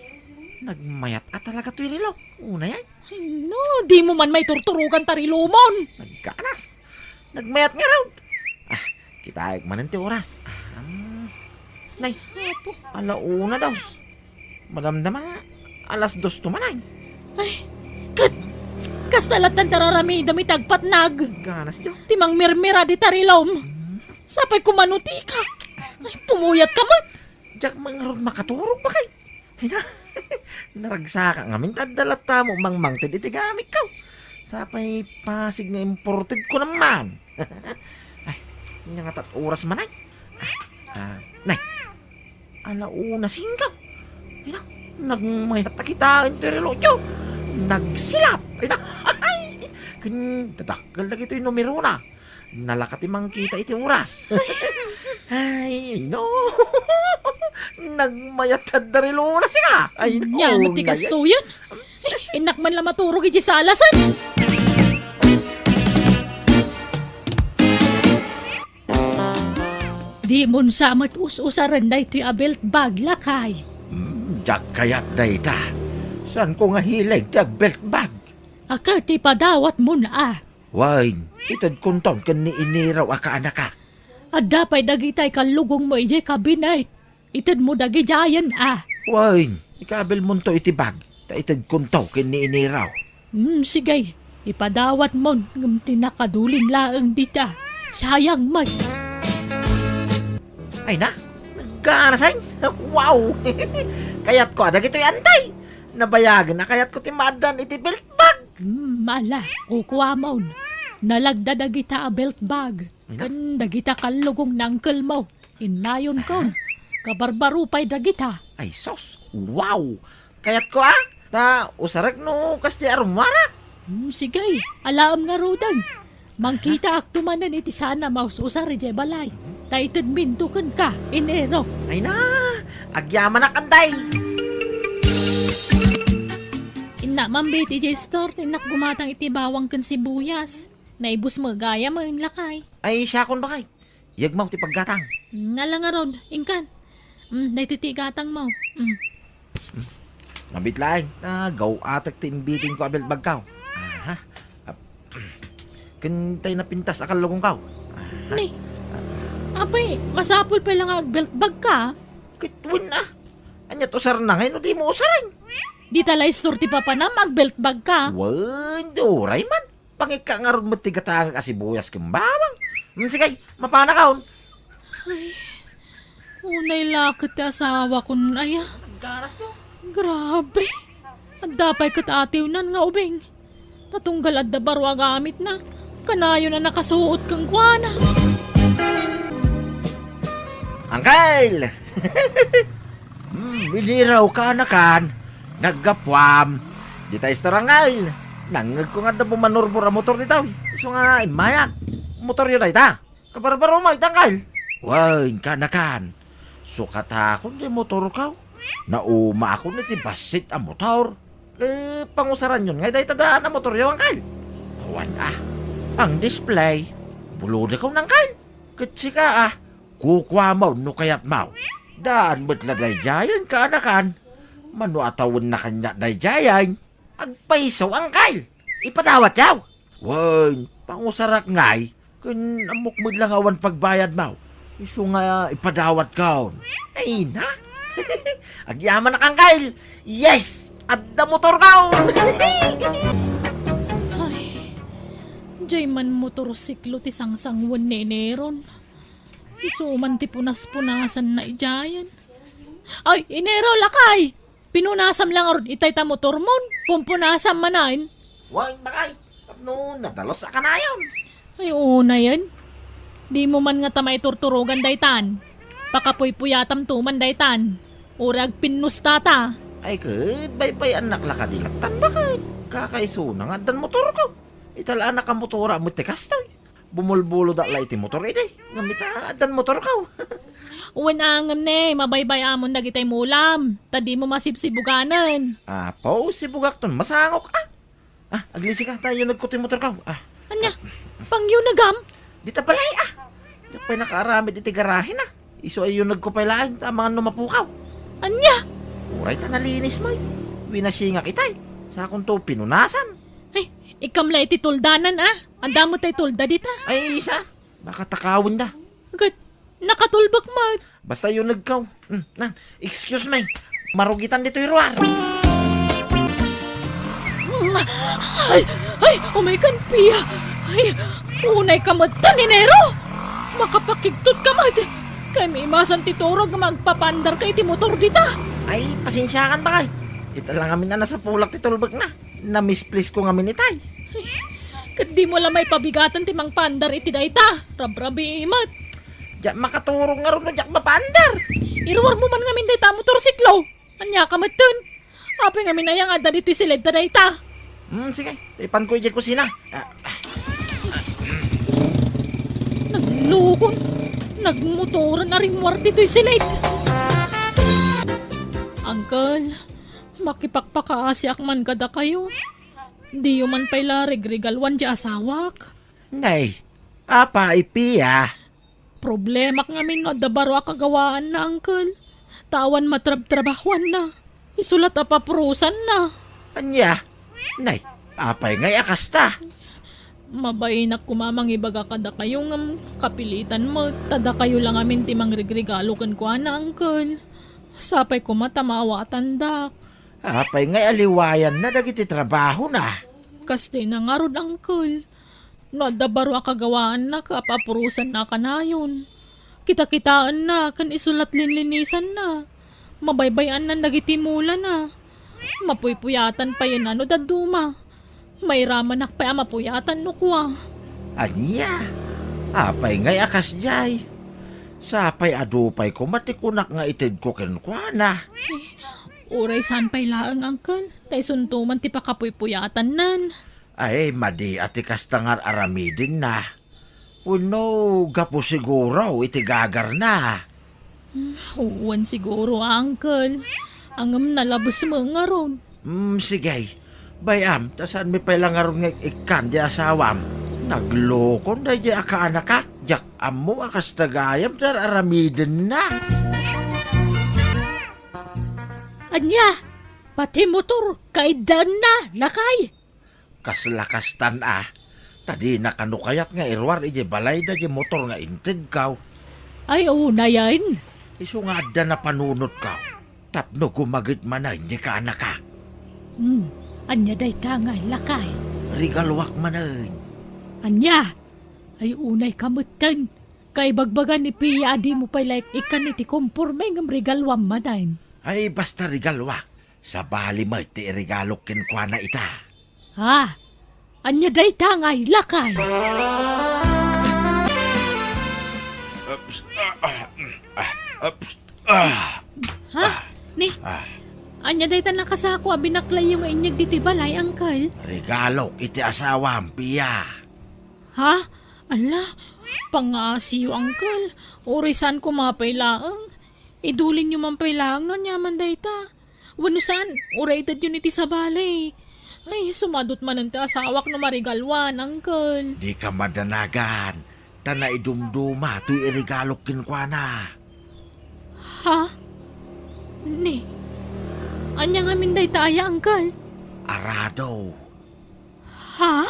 Nagmayat at talaga to ililaw. Una yan. Ay, no, di mo man may turturugan tarilumon. Nagkanas. Nagmayat nga raw. Ah, kita ay mananti oras. Nay, Apo. ala una daw. Madamdama, alas 2 tumanay. Ay, kat. Kastalat ng tararami dami tagpatnag. Ganas nyo. Timang mirmira di tarilom. Sapay kumanuti ka. Ay, pumuyat ka mat. Diyak mangarod makaturog pa kay. Ay na, naragsaka nga mintan dalat mo mangmangtid itigamit ka. Sapay pasig nga imported ko naman. Ay, nga nga oras man ay. Nay, alauna singkaw. Ay na, nagmayat na kita interelo nyo. Nagsilap. Ay na, ay, tadakgal lagi ito yung numero na. Nalakati mang kita iti oras. Ay, no. Nagmayat na darilo na siya. Ay, no. Nyamit ti kasto yun. Inak man lang maturog iti salasan. Di mon samat us-usaran na ito'y abelt bag lakay. Diyak kayat na ita. Saan ko nga hilig diyak belt bag? Aka ti padawat mo na Wine, itad kunton kan ni iniraw aka anak ka. At dapay dagitay kalugong mo ije kabinet. Itad mo dagi jayan Wine, ikabil mo to itibag. Ta itad kuntaw kan ni iniraw. Sige. Ipadawat mo ng tinakadulin laang dita. Sayang man. Ay na, nagkanasay. Wow! Kayat ko adag ito'y antay. Nabayagan na kayat ko timadan iti belt bag. Mala, kukuha mo. Nalagda dagita a belt bag. Kan dagita kalugong nangkel mo. Inayon ko. Kabarbarupay dagita. Ay sos, wow! Kayat ko ta usarag no kasti arumara. Sige, alaam nga rodan. Mangkita aktumanan iti sana maususari je balay. Taitid mintukan ka, Enero. Ay na, agyaman na kanday. Ina mambit iti store, tinak gumatang iti bawang kan sibuyas. Naibus mo gaya mo yung lakay. Ay siya kon bakay. Yagmaw ti paggatang. Nala nga ron, ingkan. Dahito ti gatang mo. Mabitlaing, gaw atak timbitin ko abel bagkaw. Aha. Kantay na pintas akal lugong kaw. Nay, apay, masapul pa lang agbelt bag ka. Kitwin na. Anya to sar na ngayon, di mo usarin. Di tala store ti papa na magbelt bag ka. Wan, doray man. Pangika nga ron matigatanga kasi buyas kembawang. Sige, mapana kaon. Unay lakit ti asawa ko na aya. Garas no. Grabe. At dapay kat atiw nan nga ubing. Tatunggal at dabaro agamit na. Kanayo na nakasuot kang kwana. Angkel! Biliraw ka na kan. Naggapwam. Di tayo starangay. Nangag ko nga na bumanorbor ang motor nito. So nga, mayak. Motor yun ay ta. Kabarbaro mo, itangkal. Wain ka na kan. Sukat ako di motor ka. Nauma ako na basit ang motor. Pangusaran yun. Ngay dahi tadaan ang motor yun, angkal. Awan ang display. Bulod ako ng kal. Katsi ka Kukwa mo no kayat mo. Daan ba't na dayjayan ka anakan? Mano atawin na kanya dayjayan. Agpaisaw ang kal. Ipadawat yaw. Wan, pangusarak ngay. Kun amok mo lang awan pagbayad mo. Iso nga ipadawat ka. Ay na. Agyaman na kang kal. Yes! Adda motor ka. Ay, jay man motorsiklo ti sangsangwan ni Neron. Isuman ti punas-punasan na ijayan. Ay, Enero lakay! Pinunasam lang aron itay ta motor mon. Pumpunasam manain. Wan, bakay. No, nadalos sa kanayon. Ay, una yan. Di mo man nga tamay turturugan daytan. Pakapuy-puyatam tuman daytan. Urag pinnustata. Ay, kid, bay anak lakadilatan bakit? Kakaiso na nga dan motor ko. Itala anak ang motora mo tikas tayo. Bumulbulo da iti motor iti. Ngamita, adan motor ka. Uwanangam ne, mabaybay amon na kitay mulam. Tadi mo masipsibuganan. Pao, si bugak ton, masangok. Aglisi ka, tayo nagkuti motor ka. Anya, pangyo nagam? Dita balay, Di pa nakaaramid iti garahe na. Iso ay yung nagkupailaan, mga numapukaw. Anya? Uray ta nalinis mo. Winasinga kitay. Sa akong to pinunasan. Ay, ikamla iti tuldanan Anda mo tay tulda dita. Ay, isa. Baka takawin da. Agad, nakatulbak mo. Basta yung nagkaw. Excuse me. Marugitan dito yung ruwar. Ay, oh my God, Pia. Ay, unay ka magtaninero. Makapakigtot ka mad. Kay may imasan titurog nga magpapandar kay ti motor dita. Ay, pasensyakan ba kay? Ita lang amin na nasa pulak ti tulbag na. Na-misplace ko ngamin itay. Kadi mo lang may pabigatan ti mang pandar iti dayta. Rabrabi imat. Diyak makaturong nga ron no, diyak mapandar. Iruwar mo man ngamin dayta motorsiklo. Anya ka matun. Api ngamin ayang ada dito silid ta dayta. Sige. Taipan ko ijay kusina. Naglukon. Nagmotoran na rin war dito'y silid. Uncle, makipagpakaasyak man kada kayo. Di yung man pala regregalwan di asawak. Nay, apa ipiya? Problema ngamin no dabaro kagawaan na, uncle. Tawan matrab-trabahuan na. Isulat apaprusan na. Anya? Nay, apay ngay akasta. Mabay na kumamang ibaga kada kayo ng kapilitan mo. Tada kayo lang amin timang regregalo kan ko na, uncle. Sapay ko matamawa tandak. Apay ngay aliwayan na dagiti trabaho na. Kaste na nga ron, uncle. No, dabaro akagawaan na kapapurusan na kanayon. Kita-kitaan na, kan isulat linlinisan na. Mabaybayan na nagitimula na. Mapuypuyatan pa yan ano daduma. May ramanak pa mapuyatan no kwa. Anya? Apay ngay akas jay. Sapay adupay ko matikunak nga ited ko kenkwana. Uray saan pa'y laang, uncle? Tay suntuman ti pakapuypuyatan nan. Ay, madi ati kastangar aramidin na. Uno, gapo siguro itigagar na. Uwan siguro, uncle. Angam nalabas mo nga ron. Sige. Bayam, tasan mi pala nga ron nga ikan di asawam. Naglokon na di akaanak ka. Jak amo akas tagayam tar aramidin na. Anya, pati motor, kaidan na, nakay. Kaslakastan Tadi nakanukayat nga irwar ije balay da je motor nga inted kaw. Ay, una yan. Iso nga da na panunot kaw. Tapno gumagit man na hindi ka anak ka. Anya day tangay, lakay. Rigalwak man ay. Anya, ay unay kamutan. Kay bagbagan ni Pia, di mo pa'y like ikan iti kumpurme ng regalwam manayin. Ay basta rigalwak. Sa bali mo iti regalok kenkwana ita. Ha? Anya day tangay, lakay. Ha? Ni? Anya day ta nakasako, binaklay yung inyag dito balay, uncle. Regalok iti asawam, Pia. Ha? Ala, pangasiyo, uncle. Urisan ko mapailaang. Idulin nyo man pailaang no nyaman day ta. Wanusan, urated yun iti sa balay. Ay, sumadot man ang asawak no marigalwan, uncle. Di ka madanagan. Tana idumduma, tuy irigalok kenkwana. Ha? Ni? Anya nga minday taya, uncle? Arado. Ha?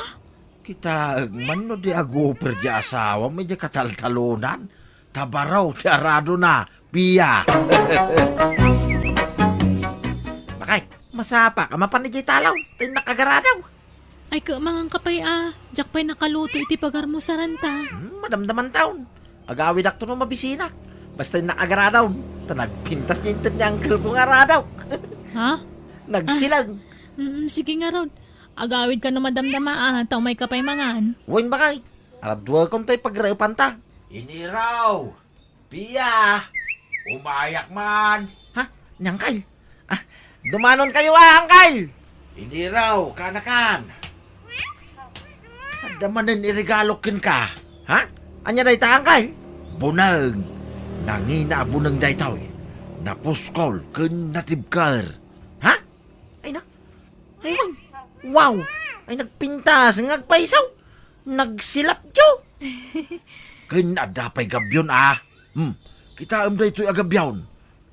Kita man no di aguper di asawa, medyo kataltalunan. Tabaraw, di arado na, Pia. Bakay, masapa ka mapanijay talaw, tayo nakagaradaw. Ay ka mangang kapay jak pa'y nakaluto iti pagar mo sa ranta. Madamdaman taon. Agawid akto no mabisinak. Basta nakagaradaw, tanagpintas niya yung niya uncle ko nga radaw. Ha? Nagsilag. Sige nga ron. Agawid ka no madamdama taw may kapay mangan. Huwag bakay, arabduwa kong tayo pagreupan ta. Iniraw, Pia, umayak man. Ha? Nyangkal? Dumanon kayo Angkal. Iniraw, kanakan. Adamanin irigalokin ka. Ha? Anya dayta angkay? Bunang. Nangina bunang dayta napuskol ken natibkar. Ha? Ay na. Ay man. Wow. Ay nagpintas ngagpaisaw. Nagsilap jo. Ken adapay gabyon kita am daytoy agabyon.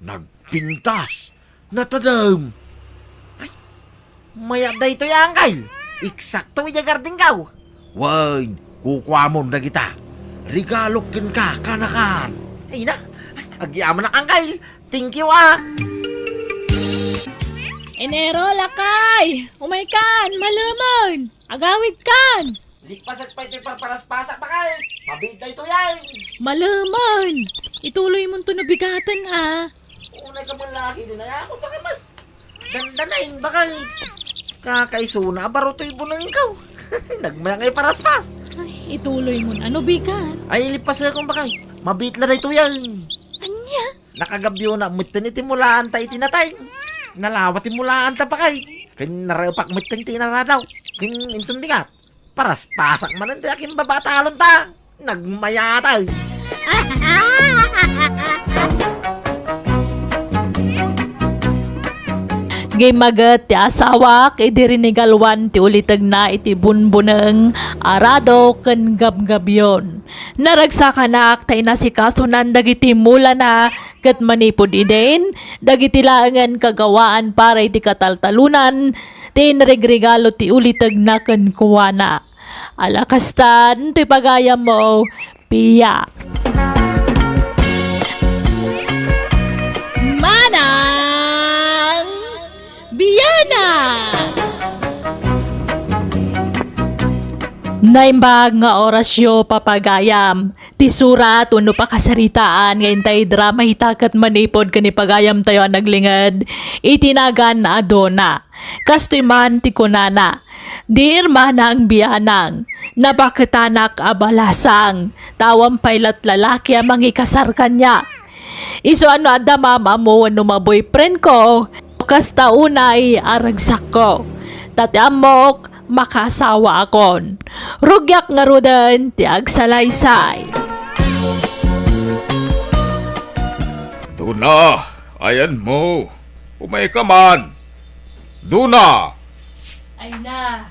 Nagpintas. Natadam. Ay. Maya daytoy angkay. Eksakto iya garding kaw. Wain, kukwamon na kita. Regalok ka kanakan. Ay na. Agyaman na angkay. Thank you Enero, lakay! Umay kan, malamon! Agawid kan! Likpasag pa ito'y parparas-pasak pa kay. Mabita ito yan. Malamon! Ituloy mo ito nabigatan Unay ka mong laki din ay ako baka mas. Dandanain baka kakaisuna baro to'y bunang ikaw. Nagmayang ay paraspas. Ay, ituloy mo ano bigat? Ay lipas akong baka. Mabitla na ito yan. Anya? Nakagabyo na mitinimulaan ta itinatay. Nalawat imulaan ta pa kay. Kin narapak mitintinaradaw. Kin intong bigat. Paras pasak man ang aking babatalon ta. Nagmayatay. Gay magat ti asawa kay dirinigalwan ti ulitag na iti bunbuneng arado ken gabgabyon. Naragsakanak tay nasikasunan dagiti mula na ket manipod iden dagiti laengen kagawaan para iti kataltalunan ti naregregalo ti ulitag na ken kuwana. Alakastan ti pagayam mo Pia. Manang Biyana! Naimbag nga orasyo papagayam. Ti surat uno pa kasaritaan ngayon tayo drama hitakat manipod kani pagayam tayo naglingad. Itinagan na adona. Kastoy man ti kunana. Dir mana ang biyanang. Napakatanak abalasang. Tawang pailat lalaki ang mangikasar kanya. Iso ano ada mama mo ano ma-boyfriend ko. Kasta unay aragsak ko. Tati amok makasawa akon. Rugyak nga rudan ti agsalaysay. Duna, ayan mo. Umay ka man. Duna! Ay na,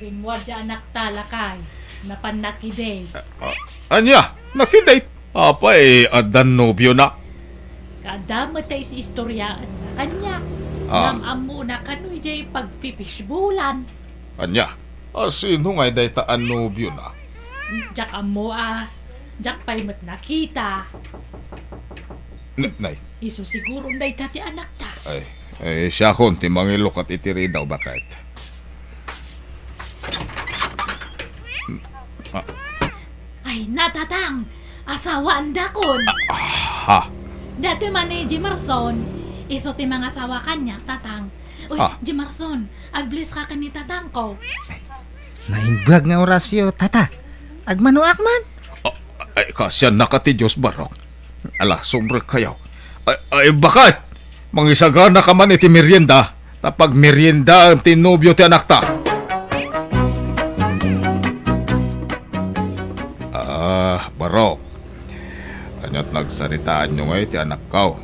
rinwad dyan anak talakay. Napanakide. Anya, nakidate. Apay, adan nobyo na. Kadamot tayo si istoryaan na kanya. Ah. Namamo na kanoy jay pagpipisbulan. Anya, sino nga'y daytaan nobyo na? Jak amo jak pa'y mat nakita. Nay, Iso siguro nday tati anak ta. ay siya kon, timangilok at itiri daw bakit. Ay natatang, asawaan dakon. Ha? Dati man ni Jimerson, iso ti mga asawa kanya, tatang. Uy, Jimerson, agbless ka ni tatang ko. Naimbag nga orasyo, tata. Agmanuak man. Ay, kasya nakati Diyos barok. Ala, sumbre kayaw. Ay, bakit? Mangisagana ka man iti merienda. Tapag merienda ang tinubyo ti anak ta. Barok. Anyat nagsaritaan nyo ngayon ti anak kao.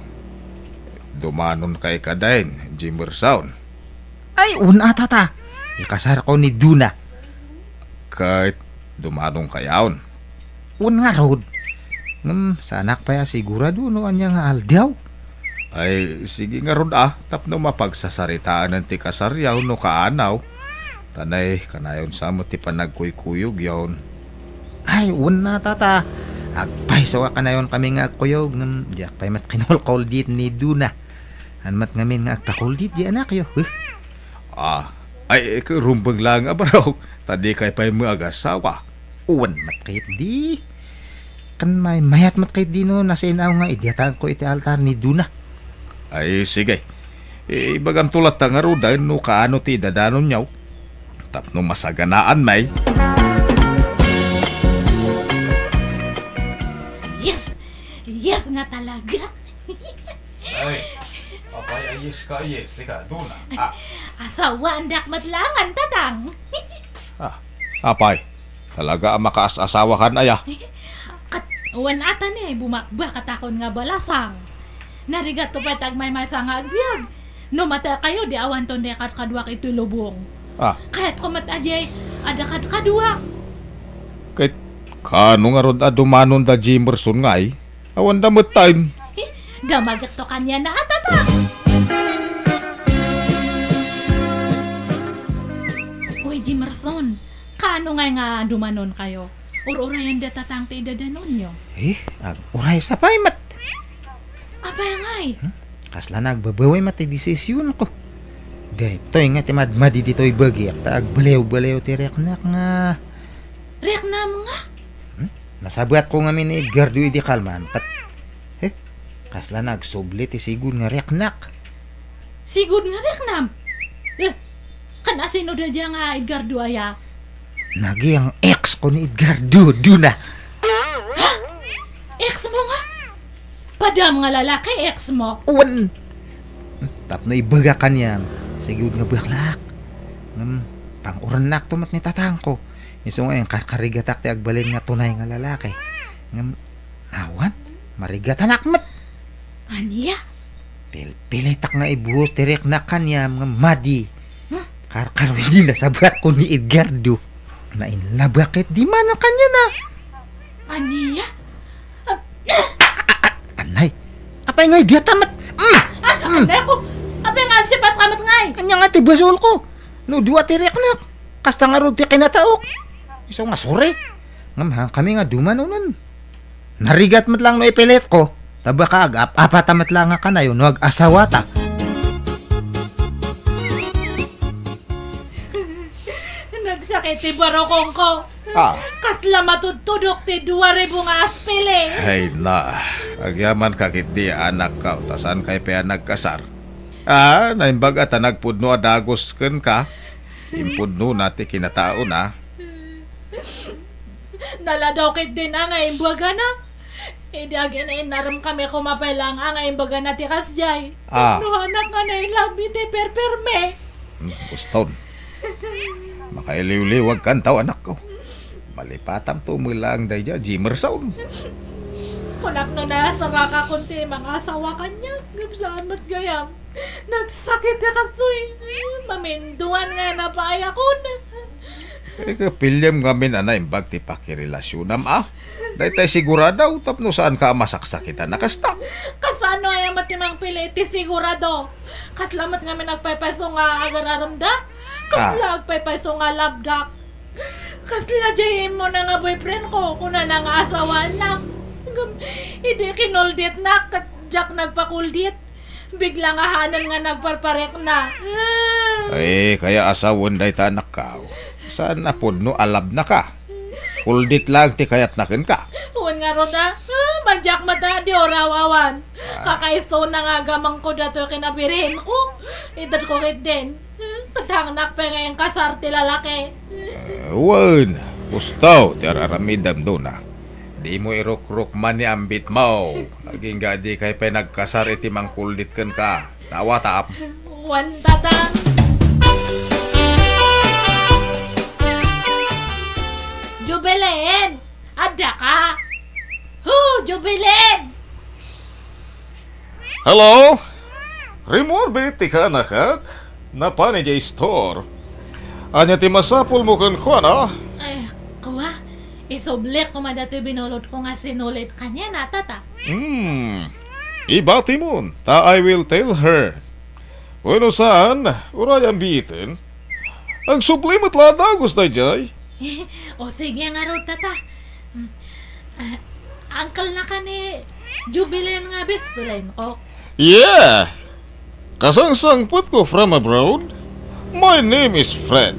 Dumanon kay kadain, Jimerson. Ay, una tata. Ikasar ko ni Duna. Kahit dumanong kayaon. Una road. Sanak pa ya sigurado no anya nga aldaw. Ay, sige nga rod tapno mapagsasaritaan ng ti kasaryaw no kaanaw. Tanay, kanayon sa mo ti panagkuykuyog yaon. Ay, una tata. Agpay sawa ka na yun kami nga kuyog. Diyak pa'y mat kinol-kol dit ni Duna. Anmat ngamin nga agpakol dit di anak yo. Ay, rumbang lang abaraw. Tadi kay pa'y mga agasawa. Uwan mat kayit di. Kan may mayat mat kayit di no. Nasa inaw nga idiatan ko iti altar ni Duna. Ay, sige. Ibagang tulat nga ro dahil no kaano ti dadanon nyaw. Tapno masaganaan may. Yes nga talaga. Ay, apay ayes ka ayes. Sika, Duna. Asawa andak matlangan, tatang. Apay, Talaga ang makaasawahan aya. Uwan ata ni, bumakba katakon nga balasang. Narigat to pa tagmay masang agbyag. No mata kayo, di awan to dekat kadwak ito lubong. Ah, Kahit kumat ajay, ada kadwak. kahit kano nga ron dumanon da Jimerson nga ay. Awan damot time. Damagat to kanya na atata. Uy, Jimerson, kano nga dumanon kayo? Ur-urayan datatang ti idadanon nyo. Uray sa pay mat. Apay ngay? Kasla nagbabaway mat desisyon ko. Dito nga ti madmadi dito'y bagi at agbalew-balew ti reknak nga. Rek na mga. Nasabat ko nga ni Edgardo di kalman pat. Kasla nagsubli ti sigun nga reknak. Sigud nga rek nam. Kan asino da dya nga Edgardo aya. Nagi ang ex ko ni Edgardo, Duna. Ex mo nga? Padam nga lalaki, ex mo. Uwan! Tap na ibaga kanyang. Sigud nga baklak. Pang-uran nak tumat ni tatang ko. Iso nga yung karkarigatak ti agbalin nga tunay nga lalaki. Awan, marigatan akmat. Aniya? Pilitak nga ibuhos tirek na kanyang nga madi. Karkarwini na sabat ko ni Edgardo. Na inlabakit di man ang kanya na. Aniya? Anay, apay nga di tamat. Anay ko? Apay nga sipat kamat ngay? Kanya nga ti basol ko. No duwa tirek na. Kasta nga ron ti kinataok. Iso nga sore. Ngam kami nga dumanunan. Narigat mat lang no ipilit ko. Taba ka apatamat lang nga kanayo no ag-asawata. Nagsakit ti barokong ko. Kasla matutudok ti 2,000 nga aspili. Ay na, agyaman kakit di anak ka, tasan kay pa nagkasar. Naimbaga ta nagpudno adagos ken ka. Impudno nati kinatao na. Naladokit din ang imbaga na. Hindi agin na inaram kami kumapay lang ang imbaga na ti kasjay. No anak nga na ilabi ti perperme. Uston. Makailiw-liwag kan tao anak ko. Malipatam tumulang dayja Jimerson. Kunak no na saraka kunti mga asawa kanya. Gabsaan mat gayam. Nagsakit ya kasoy. Maminduan nga na paaya ko na. Kapilyam ngamin anay imbag ti pakirelasyonam Dahil tayo sigurado tapno saan ka masaksakitan nakasta. Kasano ay matimang piliti sigurado. Kaslamat nga may nagpaypayso nga agararamda. Kasla agpaypayso nga labdak. Kasla jayin mo na nga boyfriend ko kung na nga asawa lang. Hindi kinuldit na katjak nagpakuldit. Biglang ahanan nga nagparparek na. Kaya asawon day ta anak ka. Saan na no alab na ka? Kuldit lang ti kayat nakin ka. Uwan nga ron na. Madyak mata di orawawan. Kakaiso na nga gamang ko dato kinabirin ko. Idad ko rin din. Katangnak pa ngayong kasar ti lalaki. Wan, gusto ti araramidam do na. Di mo iruk-ruk man ni ambit mo. Aging gadi kay pa nagkasar iti mang kuldit kan ka. Nawatap. Uwan tata. Jubileen! Ada ka? Jubileen! Hello? Rimor biti ka nakak? Napani jay store. Anya ti masapul mo kan kwa na? Ay, kawa. Isoblek ko madato binulot ko nga sinulit kanya na tata. Ibati mo. Ta I will tell her. Bueno saan? Urayan bitin. Ang sublimat ladagos na jay. O sige nga ro tata. Uncle na ka ni Jubileen nga bispulain ko. Yeah! Kasangsangput ko from abroad. My name is Fred.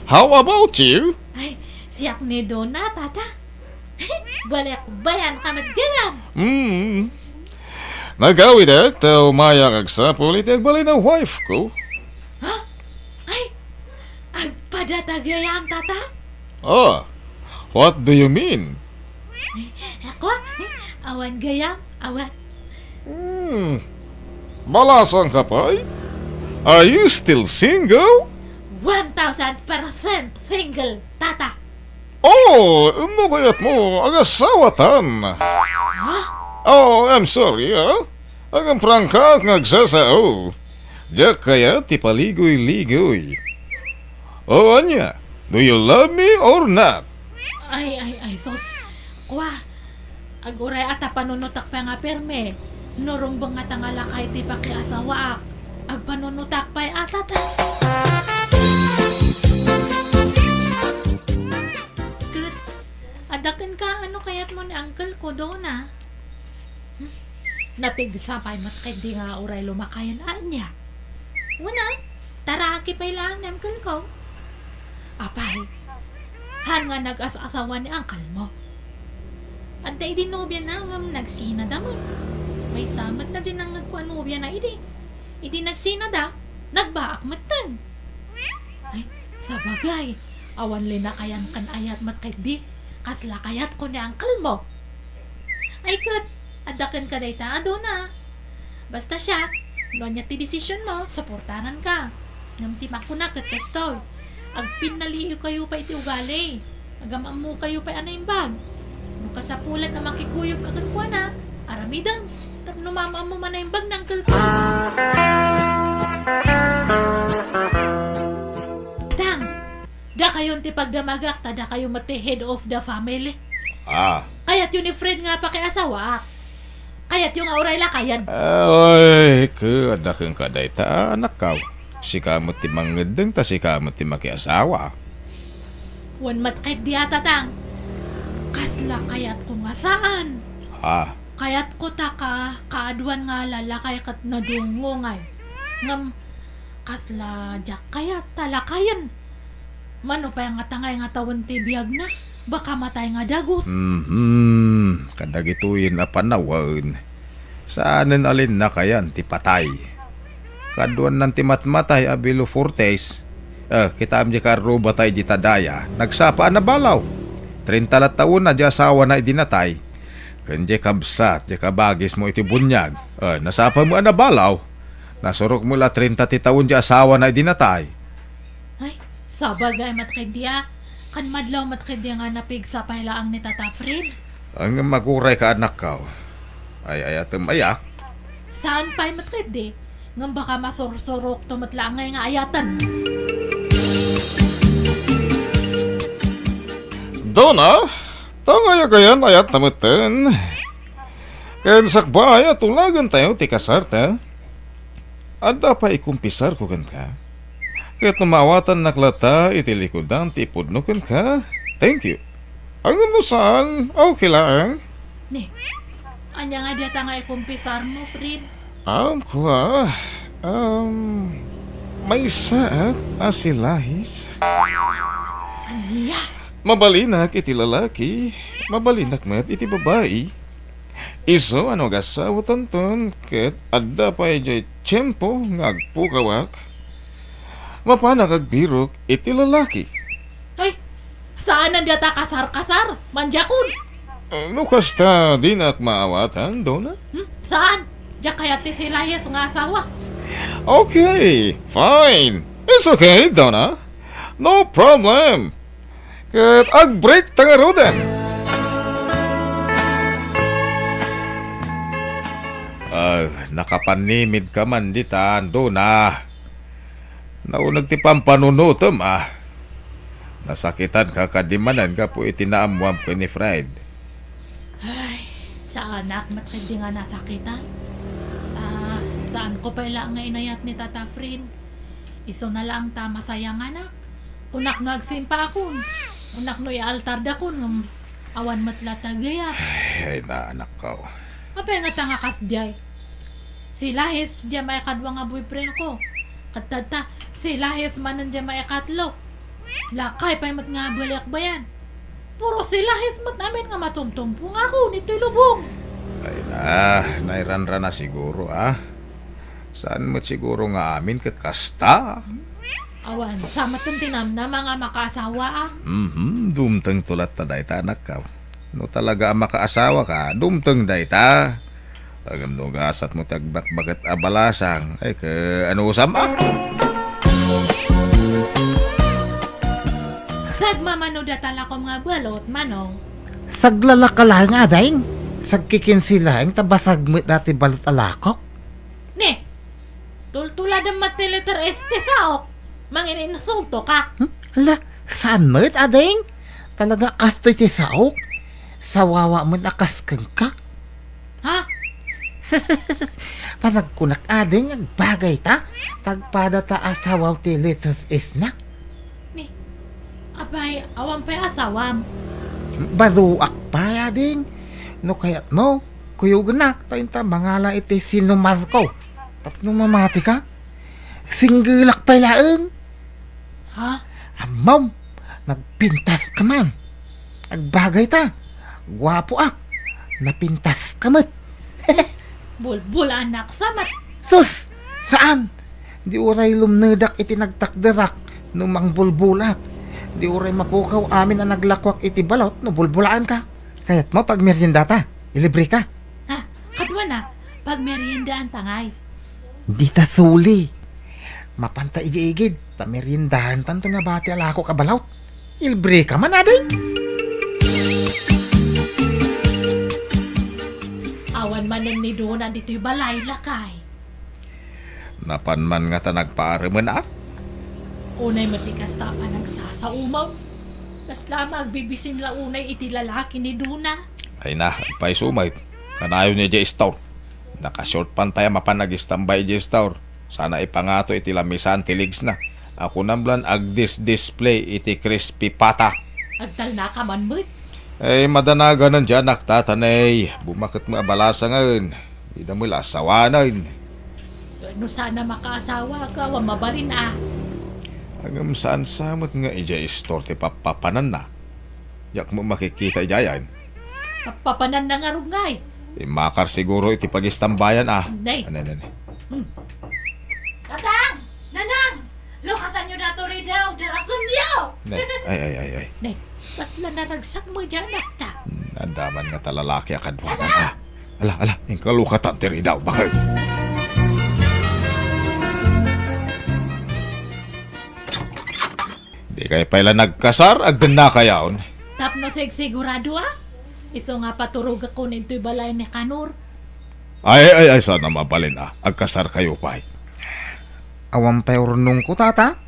How about you? Ay, siyak ni Dona tata. Balik bayan kamat galam. Nagawid ta umaya kagsapol iti agbalay na wife ko. Ay, agpadatagayang tata. What do you mean? Ako, awan gayang, awan. Balasang ka pa? Are you still single? 1,000% single, tata. Oh, ano kaya't mo? Agasawatan. Oh, I'm sorry, Agang prangka ngagsasao. Diyak kaya ti paligoy-ligoy. Oh, anya? Do you love me or not? Ay, sos. Kwa, aguray ata panunutak pa nga perme. Nurumbang nga tangala kahit di pa kaya asawa ak. Agpanunutak pa'y atat. Good. Adakan ka, ano kayat mo ni uncle ko doon Napigsapay mat kay di nga uray lumakayan anya. Una, taraki pa'y lang ni uncle ko. Apay, han nga nag-asawa ni uncle mo. At da idi nobya na ngam nagsina damon. May samat na din ang nagkuanobya na idi. Idi nagsina da, nagbaak matan. Ay, sa bagay, awan linakayan kan ayat mat kay di, kasla kayat ko ni uncle mo. Ay kat, adakan ka dayta ado na. Basta siya, no niya ti desisyon mo, supportaran ka. Ngam ti makuna kat kastoy. Agpinaliyo kayo pa iti ugali. Agamam mo kayo pa anaimbag. No kasapulan na makikuyog kakankuan aramidang. Tapno mama mo manaimbag ng kalko. Tang, da kayon ti pagdamagak, tada kayo mati head of the family. Kayat yun ni Fred nga pa kay asawa. Kayat yung auray lakayan. Ay, adakan ka dayta, anak ka. Si kamot ti mangedeng ta si kamot ti makiasawa. Wan mat kahit di ata tang. Kasla kayat ko nga saan. Kayat ko ta ka, kaaduan nga lalakay kat nadungo ngay. Ngam, kasla jak kayat talakayan. Mano pa yung nga tangay nga tawon ti biyag na. Baka matay nga dagus. Kadagituin na panawan. Saanin alin na kayan ti patay. Kaduan ng timatmatay abilo fortes. Kita amdi karo batay di tadaya. Nagsapa na balaw. 30 taon na di asawa na idinatay. Kanje kabsat, di kabagis mo iti bunyag. Nasapa mo na balaw. Nasurok mo la 30 taon di asawa na idinatay. Ay, sabagay matkidya. Kan madlaw matkidya nga napig sa pailaang ni Tata Fred. Ang maguray ka anak ka. Ay ayatem aya. Saan pa'y matkidya? Ngam baka masursurok tumatlaangay nga ayatan. Dona, tangaya kayan ayat namutan. Kayan sakbay at tulagan tayo ti kasarta. Adda pa ikumpisar ko kan ka. Kaya tumawatan naklata iti likodan ti pudno kan ka. Thank you. Ang mo saan? Okay lang. Ne, anya nga diyata nga ikumpisar mo, Fred. May saat asilahis. Aniya? Mabalinak iti lalaki, mabalinak met iti babae. Iso ano gasawa tanton, ket adda pa ijay tiyempo ngagpukawak. Mapanak agbirok iti lalaki. Ay, saan na diyata kasar-kasar? Manjakun? No kasta di nak maawatan, Dona? Saan? Diyak kaya ti silahis nga asawa. Okay, fine. It's okay, Donna. No problem. Ket ag-break tangaroden. Nakapanimid ka man ditan, Donna. Naunag ti pampanunutom, Nasakitan ka kadimanan ka po itinaamuam ko ni Fred. Ay, sa anak matindi nga nasakitan. Saan ko pala nga inayat ni Tata Fred? Iso na lang ta masayang anak. Unak no agsimpa akon. Unak no ialtar da kon. Awan matlatagayat. Ay na anak ko. Apay nga tanga kas jay. Si Lahis diya may kadwa nga boyfriend ko. Katata, si Lahis manan diya may katlo. Lakay pa'y mat nga baliak bayan. Puro si Lahis mat namin nga matumtumpong ako nito'y lubong. Ay nairanra na siguro Saan mo't siguro nga amin kat kasta? Awan, sama tong tinamna mga makaasawa Dumteng tulat na dayta anak ka. No talaga makaasawa ka, dumteng dayta. Agam no gasat mo tagbakbakat abalasang. Ay ka ano usam Sagmamano datala ko mga balot, manong. Saglalakala nga daing. Sagkikin sila ang tabasag mo dati balot alakok. Ne, tultulad ang matiliter este saok. Mangin insulto ka. Hala, saan mo ading? Talaga kastoy si Saok. Sawawa mo nakaskan ka. Ha? Panagkunak ading ang bagay ta. Tagpada ta asawaw ti litos is na. Ni, abay, awam pa asawam. Baruak pa ading. No kayat mo, kuyuganak tayo ta mangala iti sinumar ko. Tapno mamati ka. Singgilak pa laeng. Ha? Amaw, nagpintas ka man. Agbagay ta. Gwapo ak. Napintas ka man. Bulbul anak samat. Sus! Saan? Di uray lumnedak iti nagtakderak no mang bulbulak. Di uray mapukaw amin ang naglakwak iti balot no bulbulaan ka. Kaya't mo pag merienda ta, ilibre ka. Ha? Kadwa na, pag merienda ang tangay. Di ta suli. Mapanta igigid, ta meriendahan tanto na bati alako ka balot. Ilibre ka man ading. Awan manin ni Dona dito'y balay lakay. Napanman nga ta nagpaaraman ah. Unay matikas ta pa nagsasaumaw. Tas lamang bibisin la unay iti lalaki ni Duna. Ay na, pa'y sumay. Kanayo niya di store. Nakashort pan pa mapan nag-istambay di store. Sana ipangato iti lamisan tiligs na. Ako namblan display iti crispy pata. Agdal na ka man mo't. Ay madanaga nan dyan naktatanay. Bumakit mo abalasa ngayon. Di na mo lasawanan. No sana makaasawa ka, wa mabalin ah. Hanggang saan samot nga ija store ti papapanan na. Yak mo makikita ijayan. Papanan na nga rugay. Makar siguro iti pagistambayan ah. Nay. Ano. Tatang! Nanang! Lukatan nyo na to rin daw, darasun niyo! Ay. Nay, pasla naragsak mo dyan ta. Andaman nga talalaki akadwanan ah. Ala, yung kalukatan tiri daw. Bakit? Di kayo pala nagkasar, agdan na kayaon. Tapno sigurado ah. Iso nga paturog ako ninto'y balay ni Kanor. Ay, sana mabalin ah. Agkasar kayo pa. Awang pa urnong ko tata.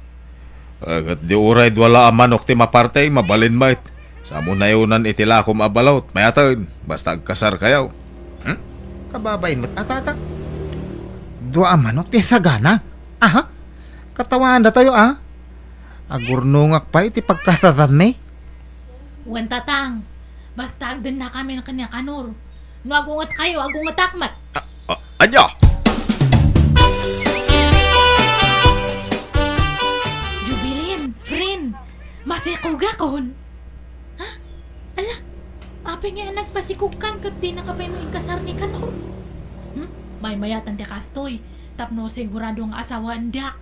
Agad di uray wala amanok ti mapartay, mabalin mait. Sa munayunan itila ko mabalot, mayatan. Basta agkasar kayo. Kababain mo't atata. Dua manok ti sagana. Aha. Katawaan na tayo ah. Agurnungak pa iti pagkasasan me. Wan tatang, basta agdan na kami ng kanya Kanor. No agungat kayo, agungat akmat. Anya! Jubilin, friend, masikuga kon. Ha? Ala, apay nga nagpasikukan kat di nakapay no inkasar ni Kanor. May mayatan di kastoy, tapno sigurado ang asawa andak.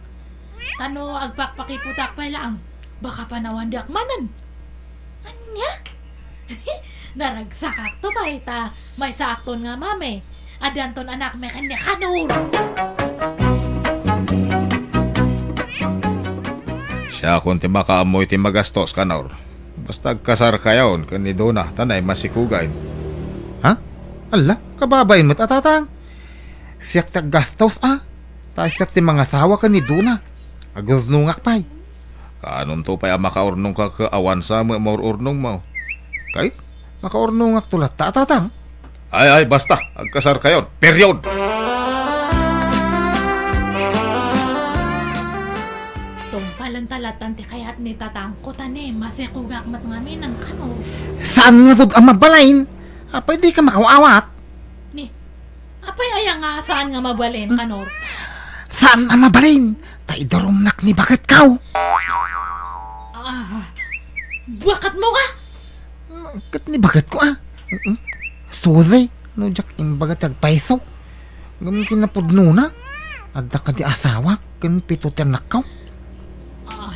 Tano agpakpakiputak pa lang, baka panawandak manan. Anya? Naragsakak to pa ita, may sakton nga mame. Adanton anak may kanya Kanor. Siya kung ti makaamoy ti magastos Kanor. Basta agkasar kayaon, kanido na, tanay masikugain. Ha? Ala, kababain mo't atatang. Siyak taggastos ah. Tayo siyak ti mga sawa ka ni Duna. Agurnungak pa'y. Kanon to pa makaurnong ka kaawan sa maururnong mo. Kahit Makaurnungak tulat ta atatang. ay basta agkasar kayon. Period. Tungpalan talatan ti kayat ni tatang ko tani, masikugak mat ngamin ang Kanor. Saan nga dog ang mabalain? Apay di ka makawaawat. Ni, apay aya nga saan nga mabalin Kanor? Saan ang mabalain? Taidarumnak ni bakit kaw? Bakat mo ka? Kat ni bagat ko ah. Sorry. No jak in bagat agpaiso. Gamin kinapudno na. Adda ka di asawa. Kan pito tiyanak kaw.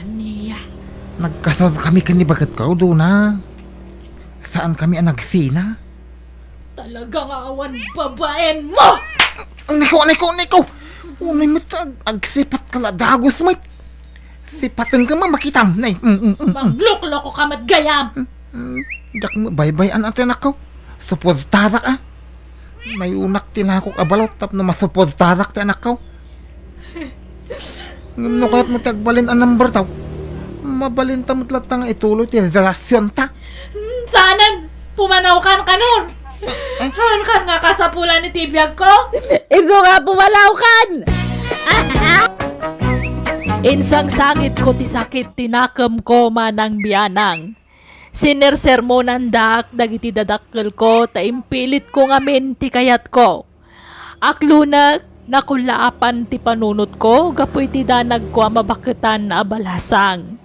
Niya. Nagkasal kami kan ni bagat kaw doon na. Saan kami ang nagsina? Talagang awan babaen mo! Niko! Unay mo agsipat kaladagos mo. Sipatan ka makitam, nay. Manglukloko ka mat gayam. Jak mo baybayan ang tinak ko. Supod tarak ah. Nayunak tinakok abalot tap na masupod tarak ti anak ko. Ngam no kahit mo tagbalin ang number taw. Mabalin ta mutlat ta nga ituloy ti relasyon ta. Sanan, pumanaw kan kanon. Han kan nga kasapulan ni tibiyag ko. Ito nga pumalaw kan! Insang sangit ko ti sakit tinakam ko manang biyanang. Sinersermonan dak dagiti dadakkel ko ta impilit ko ngamin ti kayat ko. Aklunag nakulaapan ti panunot ko gapoy ti danag ko mabaketan na abalasang.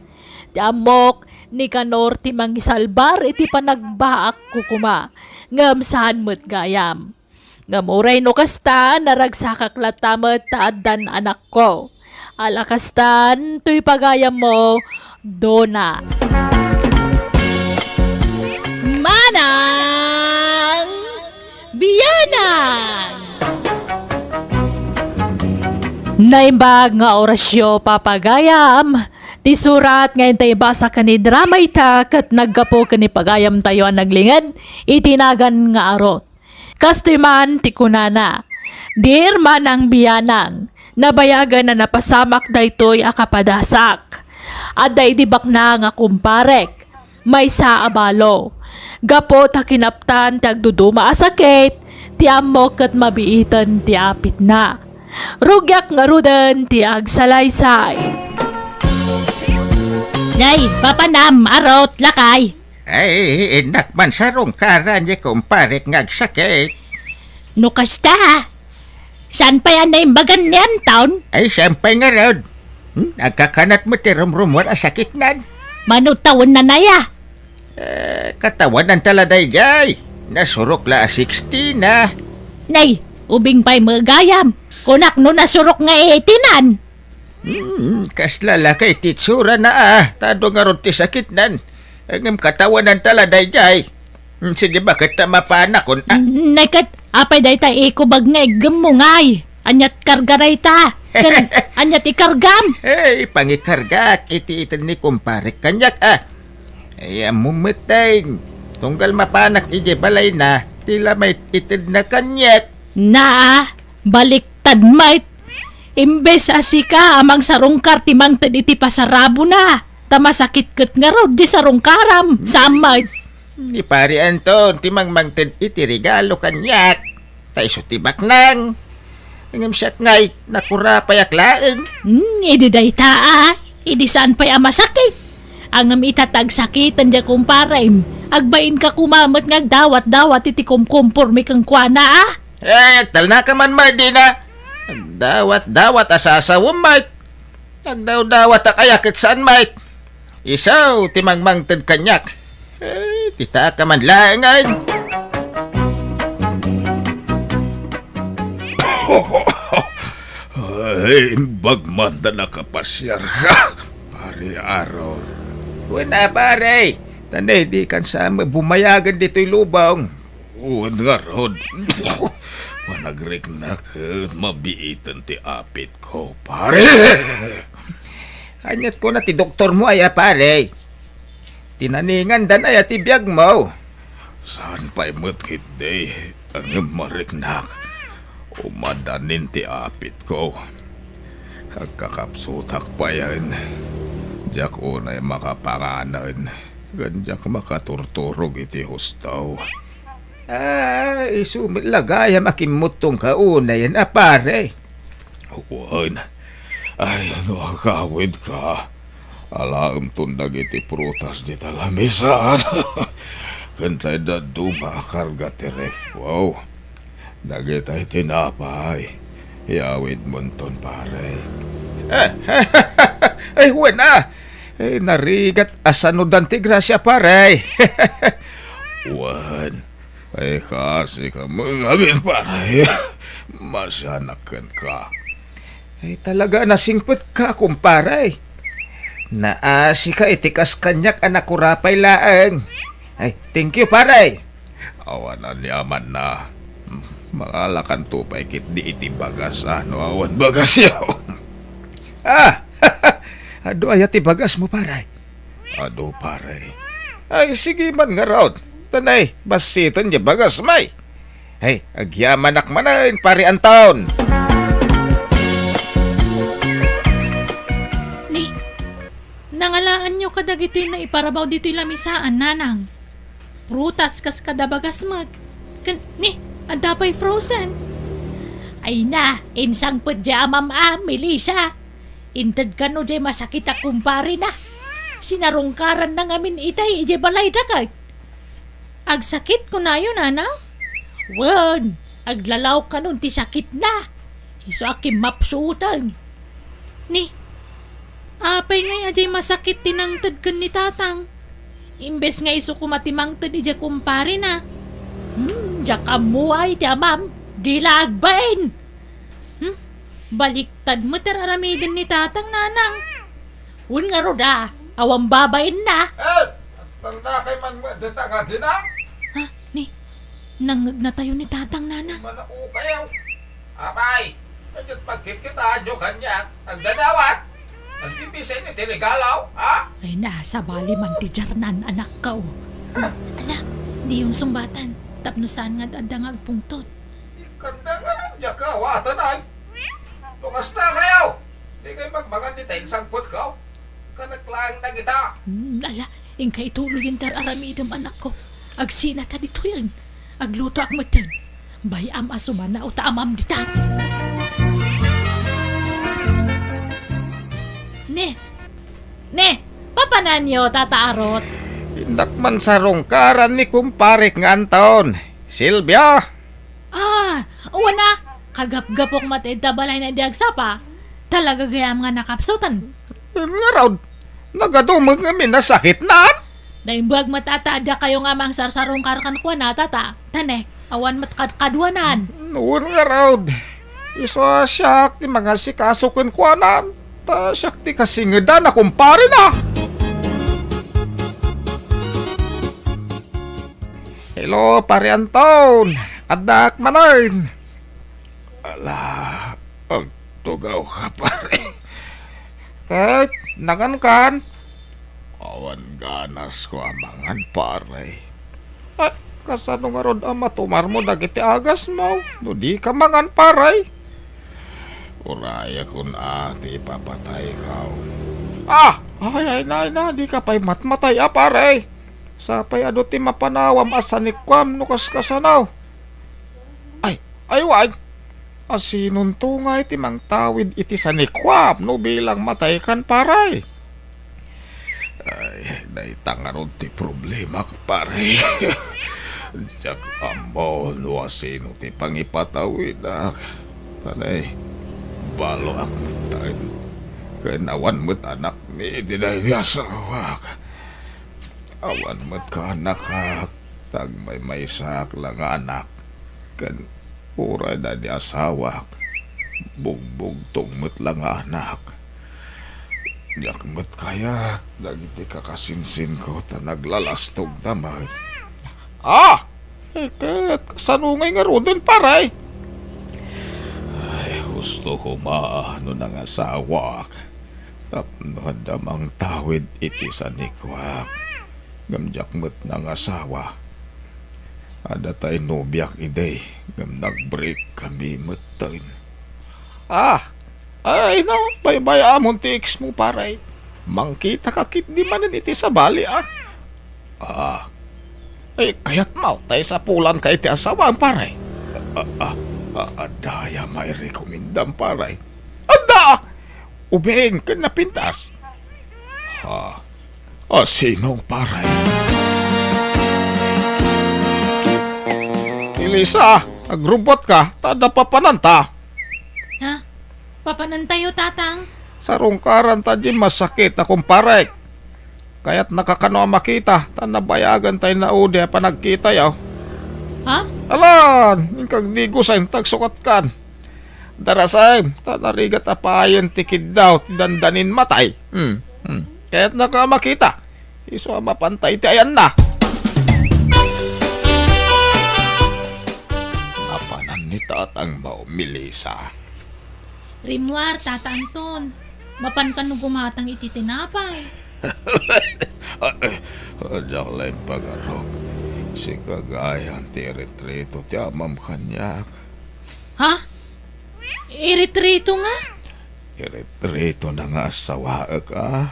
Ti amok ni kanor ti mangisalbar iti panagbaak ko kuma. Ngam saan mo't gayam. Ngam uray no kasta naragsakak latamet ta addan anak ko. Alakastan tuy pagayam mo, Dona. Manang Biyanang! Naimbag nga orasyo papagayam. Ti surat ngayon tayo basa ka ni dramay ta kat naggapo ka ni pagayam tayo ang naglingad. Itinagan nga arot. Kastoy man ti kunana. Dear Manang Biyanang, nabayagan na napasamak daytoy akapadasak. Aday dibak na nga kumparek. May sa abalo. Gapo ta kinaptan ti agduduma asakit. Ti amok kat mabiitan ti apit na. Rugyak nga rudan ti agsalaysay. Nay, papanam, arot, lakay. Ay, inak man sarong karan niya kumparek ngagsakit. No kasta, saan pa yan na imbagan niyan taon? Ay, siyempre nga rod. Nagkakanat mo ti rumrumor a sakit nan. Manutawon na naya. Katawan ng taladay gay. Nasurok la 60 na. Nay, ubing pa'y magayam. Kunak no nasurok nga itinan. Kaslala kay titsura na Tado nga ron ti sakit nan. Ang katawan ng taladay gay. Sige bakit ta mapanak kon Nakat, apay day ta ikubag nga igam mo ngay. Anyat kargaray ta. Anyat ikargam. Hey, pangikargak. Iti-itin ni kumparek kanyak Ay, amumitain. Tunggal mapanak ije balay na. Tila may itid na kanyak. Na, baliktad mait. Imbes asika amang sarungkar timang iti pasarabo na. Tamasakit ket nga rod di sarungkaram. Samay. Ni pari Anton, timang mangted iti regalo kanyak. Tayo tibak nang. Ang siyak ngay, nakura payak laeng. Idi day taa. Idi saan pa'y amasakit. Ang itatag sakitan dya kumparim. Agbain ka kumamat nga dawat-dawat iti kumkumpurmi kang kuana Agtal na ka man Mardina. Agdawat-dawat asasawam Mike. Agdaw-dawat akayakit saan Mike. Isaw, timang mangted kanyak. Tita ka man laengan. Ay, bagman na nakapasyar ka. Pare Aron. Wala pare. Tanay di kan sa bumayagan dito'y lubang. Uwan nga rod. Panagrik na ka, mabiitan ti apit ko, pare. Kanyat ko na ti doktor mo ay pare. Tinaningan dan ay ti biyag mo. Saan pa'y matkit day ang mariknak? Umadanin ti apit ko. Agkakapsutak pa yan. Diyak unay makapanganan. Ganyak makaturturog iti hustaw. Ay, sumilagay makimutong kauna yan pare. Uwan. Ay, nakakawid ka. Alaam tundag iti prutas di talamisan. Kantay da dumakarga ti ref ko. Dagitay tinapay. Iawid monton pare. Ay, wala. Ay, narigat asanodan ti grasya pare. Wan. Ay, kasi ka mangamin pare. Masanakan ka. Ay, talaga nasingpot ka kumpare. Naasi ka itikas kanyak anak kurapay laeng. Ay, thank you pare. Awanan yaman na. Makalakan tupay kit di iti bagas awan bagas yaw. Ado ay ati bagas mo, paray. Ado, paray. Ay, sige man nga raw. Tanay, basitan niya bagas, may. Ay, agyaman akmanain, pare Anton. Ni, nangalaan nyo kadag ito'y na iparabaw dito'y lamisaan, nanang. Prutas kas kadabagas mat. Ni, anda pa'y frozen. Ay na, insang padya Melissa. Intad ka no jay masakit a kumpare na. Sinarungkaran na ngamin itay ije balay dagat. Agsakit ko na yun, nanang. Wen, aglalaw ka nun ti sakit na. Iso akim mapsutan. Ni, apay ngay ajay masakit tinangtad kan ni tatang. Imbes nga iso kumatimangtad ije kumpare na. Diyak amuay ti amam, di lagbain. Baliktad mo tararamidin ni tatang, nanang. Wen nga roda, awang babain na. Tanda kay man mo, dita nga ginang. Ha, ni, nangag na tayo ni tatang, nanang. Manao kayo. Abay, kanyot pagkikita nyo kanya. Nagdadawat. Nagbibisay ni tinigalaw, ha? Ay na, sa bali man ti Jarnan, anak ka. Ala, di yung sumbatan. Tapno saan nga dadangag pungtot. Ikanda nga lang dyan ka, watanay. Lukas na kayo. Di kayo magmagan ni tayo sangpot ka. Kanaklang na kita. Ala, ingka ituloy yung tararamidam anak ko. Agsina ta dito yan. Agluto ak matan. Bayam asuman na o taamam dita. Ne, papanan nyo, Tata Arot. Indak man sa rungkaran ni kumparik nga Anton. Silvia! Uwan na. Kagap-gapok matid tabalay na diagsa pa. Talaga gayam nga nakapsutan. Nga raw, nagadumag nga minasakit na. Naimbag matataada kayo nga mang sarsarong karkan kwa na, Tata. Tane, awan matkadwanan. Noon nga raw, iso siyak ti mga sikasukon kwanan. Ta siyak ti kasingeda na kumpare na. Hello, pare Anton. Adak manain. Ala, tugaw ka pare. Kahit nagan awan ganas ko amangan pare. Ay, kasano nga rod ang matumar mo dagiti agas mo. No di ka mangan pare. Uraya kun ati papatay ka. Ay na, di ka pa'y matmatay pare. Sapay ado ti mapanawam asanikwam no kaskasanaw. Ay wag. Asinon tungay ti mang tawid iti sanikwam no bilang matay kan paray. Ay, naitangarod ti problema ka pare. Diyak amo no asino ti pangipatawid ak. Tanay, balo ako tayo. Kanawan mo't anak ni dinayasawak. Awan mo't ka anak ha. Tag may sak lang anak. Kan ura na di asawak. Bugbog tungmot lang anak. Yakmat kaya dagiti kakasinsin ko ta naglalastog damay. Eket kasanungay nga rodon paray. Ay, gusto ko maano ng asawak. Tapno damang tawid iti sa nikwak. Gamjakmat ng asawa. Ada tayo nobyak iday. Gam nagbreak kami matain. Ay no, bay-bay amon ti ex mo paray. Mangkita kakit di manin iti sa bali Ay, kayat mau tayo sa pulan kay iti asawang paray. Adaya may rekomendam paray. Ada! Ubeng ka na pintas. Sinong paray? Elisa, agrubot ka, tada papananta. Ha? Papanantayo, tatang? Sa rungkaran ta di masakit na kumparek. Kaya't nakakano makita, ta nabayagan tayo na ude panagkita yaw. Ha? Alan, yung kagdigo sa tagsukat kan. Darasay, ta narigat apayan tikid daw, dandanin matay. Kaya't nakamakita, iso mapantay ti ayan na. Napanan ni tatang mo, Melissa. Rimwar, Tata Anton. Mapan ka nung gumatang iti tinapay. Diyak lang pag-arok. Si kagayan ti retrito ti amam kanyak. Ha? Iritrito nga? Retrito na nga asawa ka.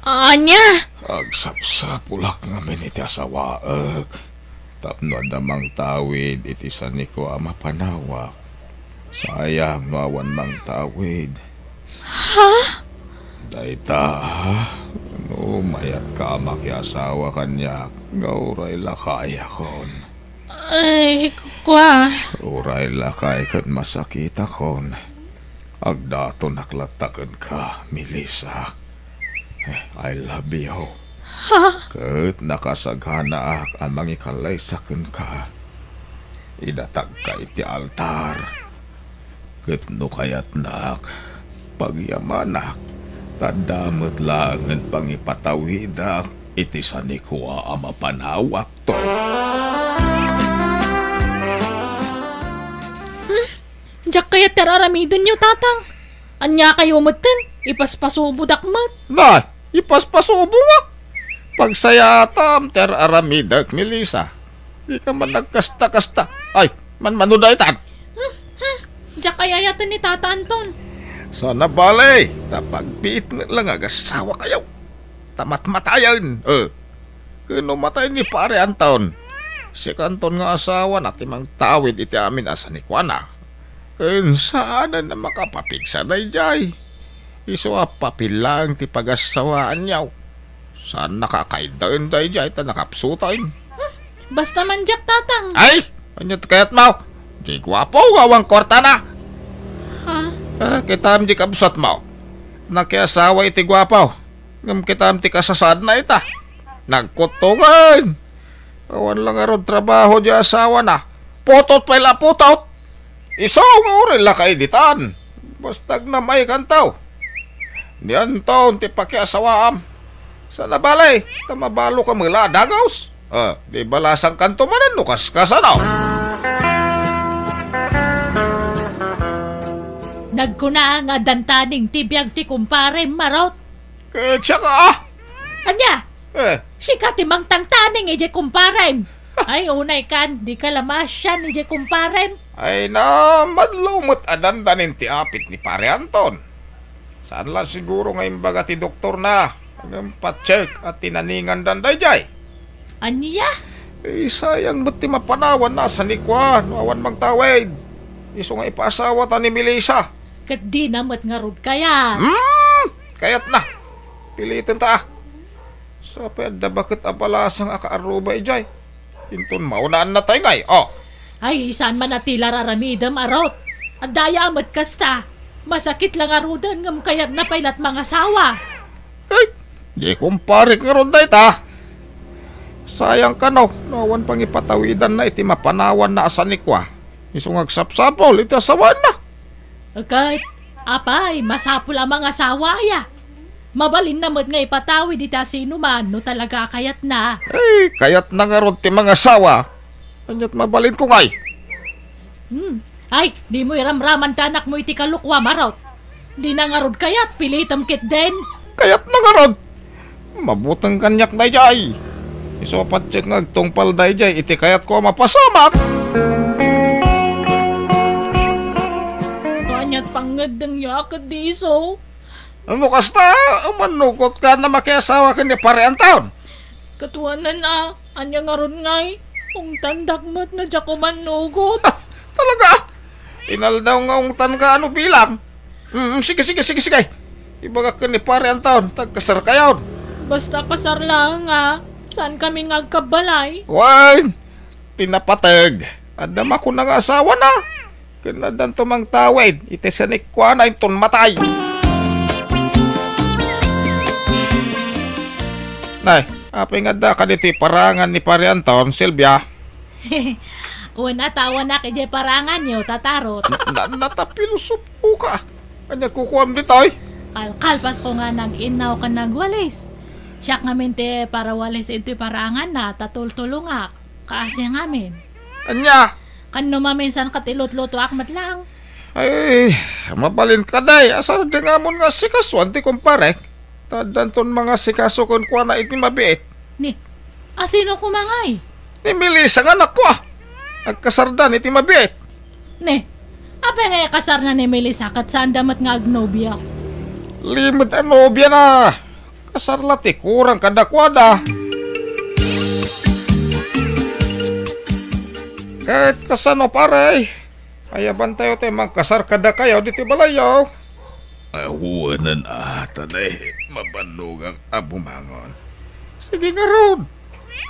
Anya? Agsapsapulak nga miniti asawaak. Tapno damang tawid iti saniko ama panawak. Sayang no awan mang tawid. Ha? Dayta, no mayat ka maki asawa kanyak. Gauray lakay akon. Ay, kwa. Uray lakay kan masakit akon. Agdato naklatakan ka, Melissa. I love you. Kat nakasaghana ak ang mangikalaysakan ka. Idatag ka iti altar. Kat no kayat nak, pagyamanak, tadamot lang ang pangipatawidak, iti sanikwa ama panawak to. Diyak kaya teraramidin niyo, tatang. Anya kayo mutin, ipaspasubudak mat. Na, ipaspasubo nga. Pagsayatam ter aramidak, Melissa. Di ka man nagkasta-kasta. Ay, manuday tan. Diyak kaya yatan ni Tata Anton. Sana balay, tapagpiit nga lang agasawa kayo. Tamat-matayan. Kano matay ni pare Anton. Si Kanton nga asawa na timang tawid iti amin asa ni Kwana. Kun saan na makapapigsa na ijay. Iswa papilang ti pagasawaan niyaw. Saan nakakaidaan da ijay ta nakapsutain. Basta man diyak, tatang. Ay! Anyat kayat mo? Di gwapo gawang korta na. Ha? Kita di kabsat mo. Nakiasawa iti gwapo. Ngam kita ti kasasad na ita. Nagkutungan. Awan lang aron trabaho di asawa na. Putot pa ila putot. Isaw nga uri lakay ditan. Bastag na may kantaw. Diyan taon ti pakiasawaam. Sa nabalay, tamabalo ka mula dagaws. Di balasang kanto manan nukas kasanaw. Nagkuna nga dantaning tibiyag ti kumpare marot. Kaya ka Anya? Si katimang tangtaning ije kumpare. Ay, unay kan, di ka lamasyan ije kumpare. Ay na, madlumot adandanin ti apit ni pare Anton. Saan la siguro ngayon baga ti doktor na. Hanggang pa-check at tinaningan danday jay. Anya? Sayang ba't ti mapanawan na sa nikwa, awan magtawid. Iso nga ipaasawa ta ni Melissa. Kat di namat nga rod kaya. Kayat na. Pilitin ta. Sa pwede bakit abalasang akaaruba ijay. Inton maunaan na tayo ngay. Ay, saan man natila raramidam arot. At daya amat kasta. Masakit lang arudan ngam kayat na pailat mga sawa. Ay, di kumparik nga ron ta. Sayang ka no. Nawan pang ipatawidan na iti mapanawan na asanikwa. Isong agsapsapol iti asawan na. Kahit, apay, masapul ang mga sawa ya. Mabalin naman nga ipatawid ita sino man no talaga kayat na. Ay, kayat na nga ron ti mga sawa. Anyat mabalin ko ngay. Ay, di mo iramraman tanak mo iti kalukwa marot. Di na nga rod kayat, pilitam kit den. Kayat na nga ron. Mabutang kanyak na jay. Isopat check nagtungpal na jay. Iti kayat ko mapasamak. Kanyat pangadang yakad di so. Ano kasta, manukot ka na makiasawa ka ni pare Anton. Katuanan na, anya nga ron ngay. Kung tandakmat na dya ko manugot. Talaga? Inal daw nga ungtan ka ano bilang. Sige. Ibaga ka ni pare Anton, tagkasar kayon. Basta kasar lang nga. Saan kami ngagkabalay? Why? Tinapatag. Adama ko nang asawa na. Kanadan tumang tawid. Itisanik ko na iton matay. Nay, apay nga da ka dito parangan ni pare Anton, Silvia. Una tawa na kay parangan nyo, tatarot. Natapilusupo ka. Kanya kukuam dito ay. Kalkalpas ko nga nag-inaw ka nagwalis. Siya ngamin te para walis ito parangan na tatultulungak. Kaasya ngamin. Anya? Kano maminsan katilot-luto akmat lang. Ay, mabalin ka day. Asa di nga mo nga sikaswan ti kumpare. Tadanton mga sikaso kon kuha na iti mabiit. Ni, asino kumangay? Ni Melissa nga anak ko ah. Nagkasardan iti mabiit. Ne, apa nga kasar na ni Melissa kat saan damat nga agnobya? Limit ang nobya na. Kasarlat ti kurang kadakwada. Kahit kasano pare. Ayaban tayo tayo magkasar kada kayo diti balayaw. Ahuwanan ata na mabanog ang abumangon. Sige nga ron.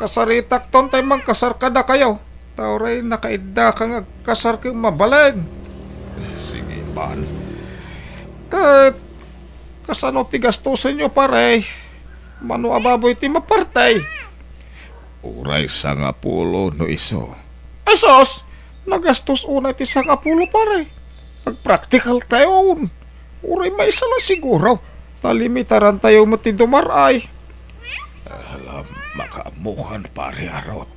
Kasaritak ton tayo magkasar kada kayo. Tauray nakaidda kang agkasar kang mabalin. Sige man. Kahit kasano ti gastusin nyo pare. Mano ababoy ti mapartay. Uray sa nga pulo no iso. Esos! Nagastos una ti sa nga pulo pare. Nag-practical tayo. Uray may isa lang siguro. Talimitaran tayo mati dumaray. Alam, makaamukan pare arot.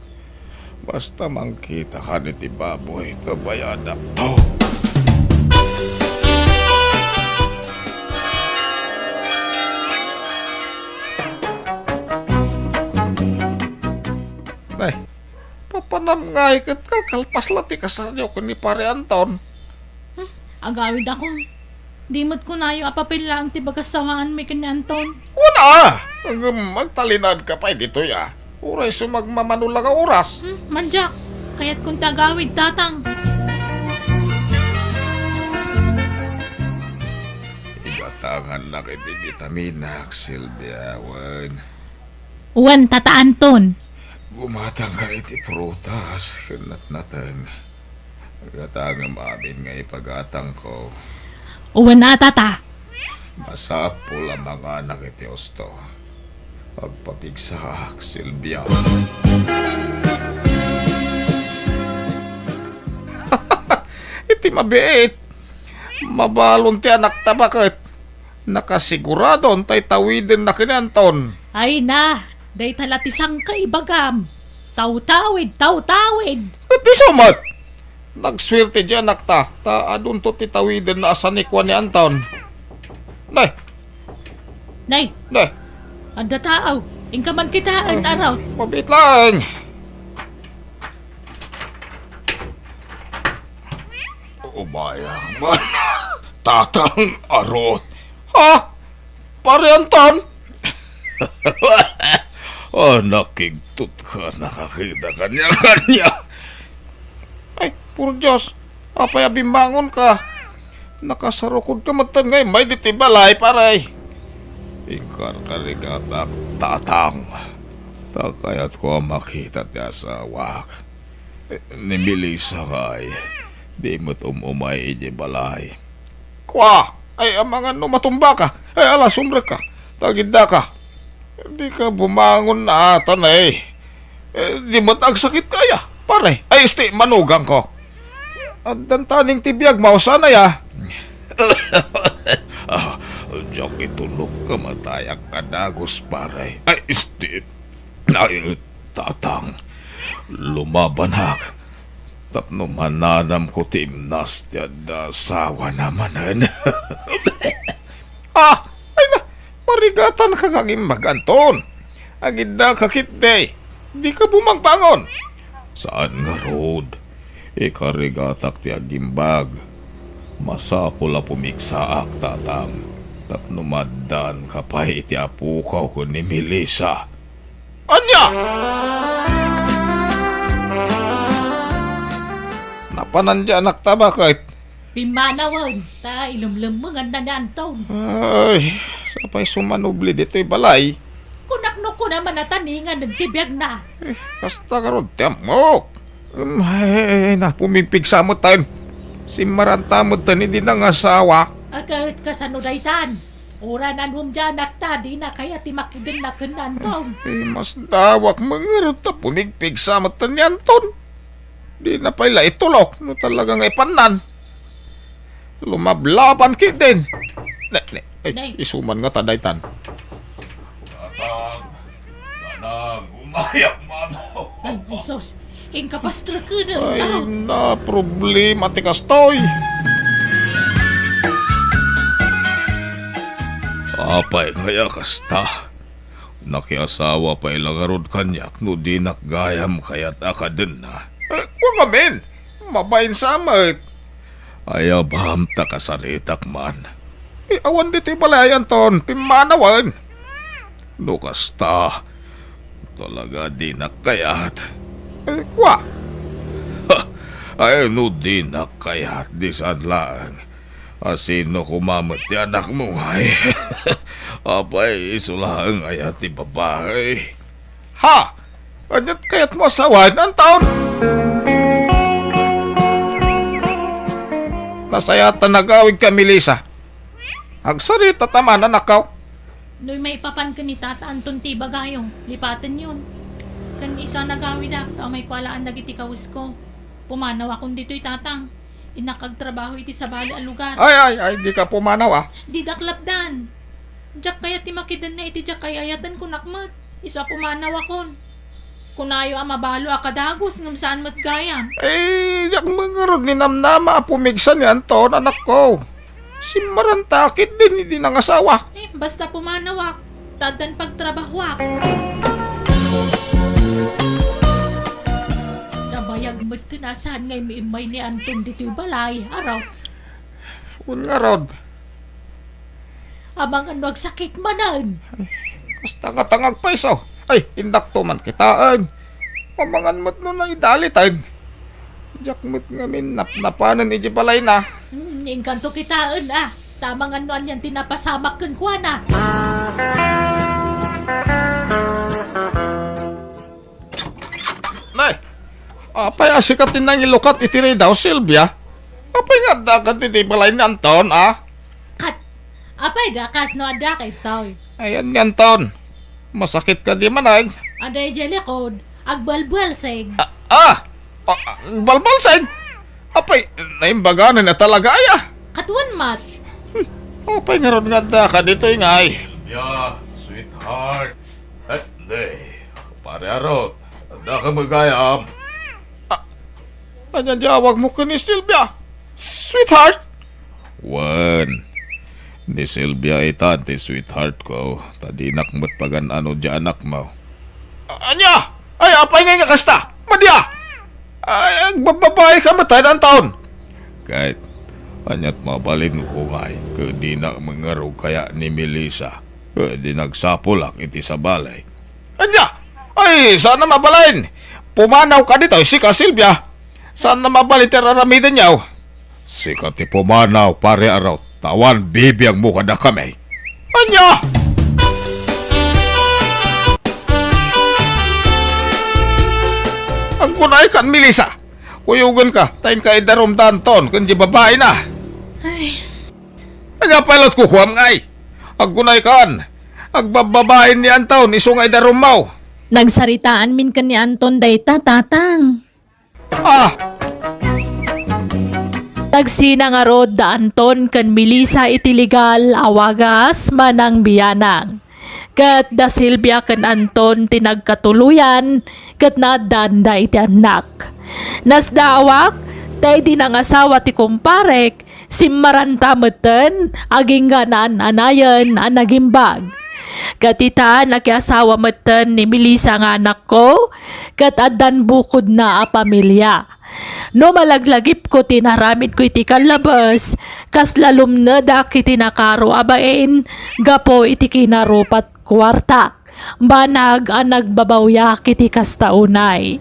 Basta mangkita ka ni ti baboy, tabayadak to. Ay, papanam nga ikat kalkalpas lati kasaryo ko ni pare Anton. Agawid ako. Dimot ko na yung apapil lang ti bagasawaan may kanyanton. Una! Hanggang magtalinad ka pa dito ya. Uray sumagmamanulang ang oras. Manjak, kaya't kung tagawid tatang. Igatangan na kiti vitaminak, Silvia, wan. Uwan, tata Anton. Gumatang ka iti prutas, kanat natang. Igatangam amin nga ipagatang ko. Uwan na tata. Masapul ang mga anak iti osto. Pagpapigsak, Silvia. Iti mabiit. Mabalon ti anak tabakit. Nakasigurado tay tawidin na kinanton. Ay na, day talatisang kaibagam. Taw-tawid, taw-tawid. At di sumat. Nagswerte di anak ta. Ta adun to ti tawidin na asanikwa ni Anton. Nay, Nay, nay. anda tao. Ingka man kita ang araw. Mabit lang. Umayak man. Tatang arot. Ha? Pare Anton? Nakigtut ka. Nakakita kanya. Ay, puro Diyos. Apay abimbangon ka. Nakasarukod ka matan ngayon. May ditibalay, paray. Ingkar karigatak tatang. Takayat ko makita ti asawak. Ni Melissa kay. Di mo't umay iji balay. Kwa! Ay ang mga numatumba ka. Ay ala sumrek ka. Tagida ka. Di ka bumangon na atan di mo't agsakit kaya. Pare, ay isti manugang ko. At dantaning tibiyag mausan ay Diyak itulog ka matayak kadagos pare. Ay, isti. Ay, tatang. Lumabanak. Tapno mananam ko timnas tiyada sawa namanan. Ay na. Marigatan ka ngaging maganton. Agida kakit day. Di ka bumagbangon. Saan nga road? Ikarigatak ti agimbag. Masapula pumiksaak tatang. Tapno madan kapay iti apukaw ko ni Melissa. Anya! Napanandya anak tabakit. Pimanawan, ta ilumlumungan na ni Anton. Ay, sapay sumanubli dito'y balay. Kunakno ko naman na taningan ng tibiyag na. Kasta karon tiyamok. Ay, na pumipigsa mo tayo. Si Marantamod tani din ang asawa. Agad kasanudaytan. Ura na numdyanak ta, di na kaya timakidin na kananton. Ay, mas dawak mga ta pumipigsa mo tani Anton. Di na pala itulok. No talagang ipanan. Lumablaban kidin. Nay. Isuman nga tadaytan. Nanang, umayak mano. Ay, sos. Ingkapastra ka na. Ay, na problema ti kastoy. Apay kaya kasta. Nakiasawa pa ilang arod kanyak no di nakgayam kaya't akadun na. Kung amin, mabayin samit. Ayaw baham ta kasaritak man. Awan dito'y balayan ton, pimanawan. No kasta, talaga di nakayat. Kwa? Ay no di nakayat, di saan lang. Asino kumamot di anak mo ay. Apay, isulaang ayat ni babae. Ha! Anyat kaya't mo asawan ang taon? Nasayatan nagawig ka, Melissa. Agsarita taman anak ka. Noy may papan ka ni Tata Anton ti bagayong, lipatan yun. Kan isa nagawid ta may kwalaan dagiti kawis ko. Pumanaw akong dito'y tatang. Inakagtrabaho iti sa bali ang lugar. Ay, di ka pumanaw ah. Di daklapdan. Diyak kaya ti makidan na iti diyak kaya ayatan ko nakmat. Isa pumanaw akon. Kunayo ang mabalo akadagos ngam saan mat gayam. Yak mga ron ni namnama pumigsan ni Anton anak ko. Si Marantakit din hindi nangasawa. Basta pumanaw ak. Tadan pagtrabaho ak. Nabayag magtunasan ngay miimay ni Anton dito'y balay. Araw. Nga rod. Amang ano agsakit manan. Tanga-tangag pa isaw. Ay, indak to man kitaan. Pamangan mo't nun na idalitan. Diyak mo't ngamin napanan iji balay na. Ingkanto kitaan Tamang ano yan tinapasamak kan kwa na. Nay, apay asikatin nang ilukat itiray daw, Sylvia. Apay nga dagat iti balay ni Anton, Kat, apay dakas no ada kay tao. Ayan ni Anton. Masakit ka di man ay. Aday jelikod, agbalbal seg. Balbalsay. Apay, naimbaganan na talaga ay Katuan mat. Apay nga ron nga dagat dito ingay. Sylvia, sweetheart. Day, pare arot. Ada ka magayam. Anyan diawag mo ka ni Sylvia. Sweetheart. Wan. Ni Sylvia itante sweetheart ko. Tadinak mo't pagan ano di anak mo. Anya! Ay, apay nga kasta! Madya! Ay, agbababae ka matay ng taon. Kahit, anyat mabalin ko ngay. Kadi na mangarog kaya ni Melissa. Kadi nagsapulak iti sa balay. Anya! Ay, sana mabalain. Pumanaw ka dito, sika Sylvia. Sana mabalin teraramidan niyaw. Sika ti pumanaw, pare araw. Tawan, bibi ang mukha na kami. Anya! Ang kunay kan, Melissa. Kuyugan ka, tayo ka idarom danton, kundi babae na. Ay, Nagapalot ko kuwam ngay. Ang kunay kan, agbababain ni Anton, isungay darom mau. nagsaritaan min kan ni Anton dayta tatang. Tagsina nga rod da Anton kan Melissa iti legal awagas manang biyanang. Kat da Sylvia kan Anton tinagkatuluyan kat nadanda iti anak. Nasdawak tay di nang asawa ti kumparek simmaranta meten aging ganan anayan anagimbag. Katita nakiasawa meten ni Melissa nga anak ko kat adan bukod na a pamilya. No malaglagip ko tinaramid ko iti kalabas kas lalom na daki tinakaro abain gapo iti kinarupat kwarta. Banag ang nagbabawyak iti kastaunay.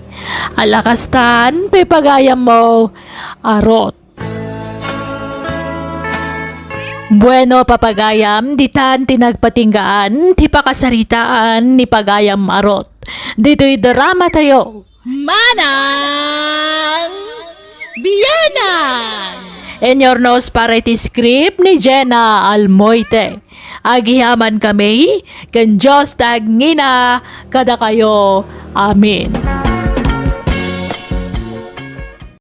Alakastan to'y pagayam mo arot. Bueno papagayam, ditan tinagpatinggaan, ti pakasaritaan ni pagayam arot. Dito'y drama tayo. Manang Biyanang! In your nose para iti script ni Jenna Almoite. Agihaman kami, kan Diyos tagngina, kada kayo. Amin.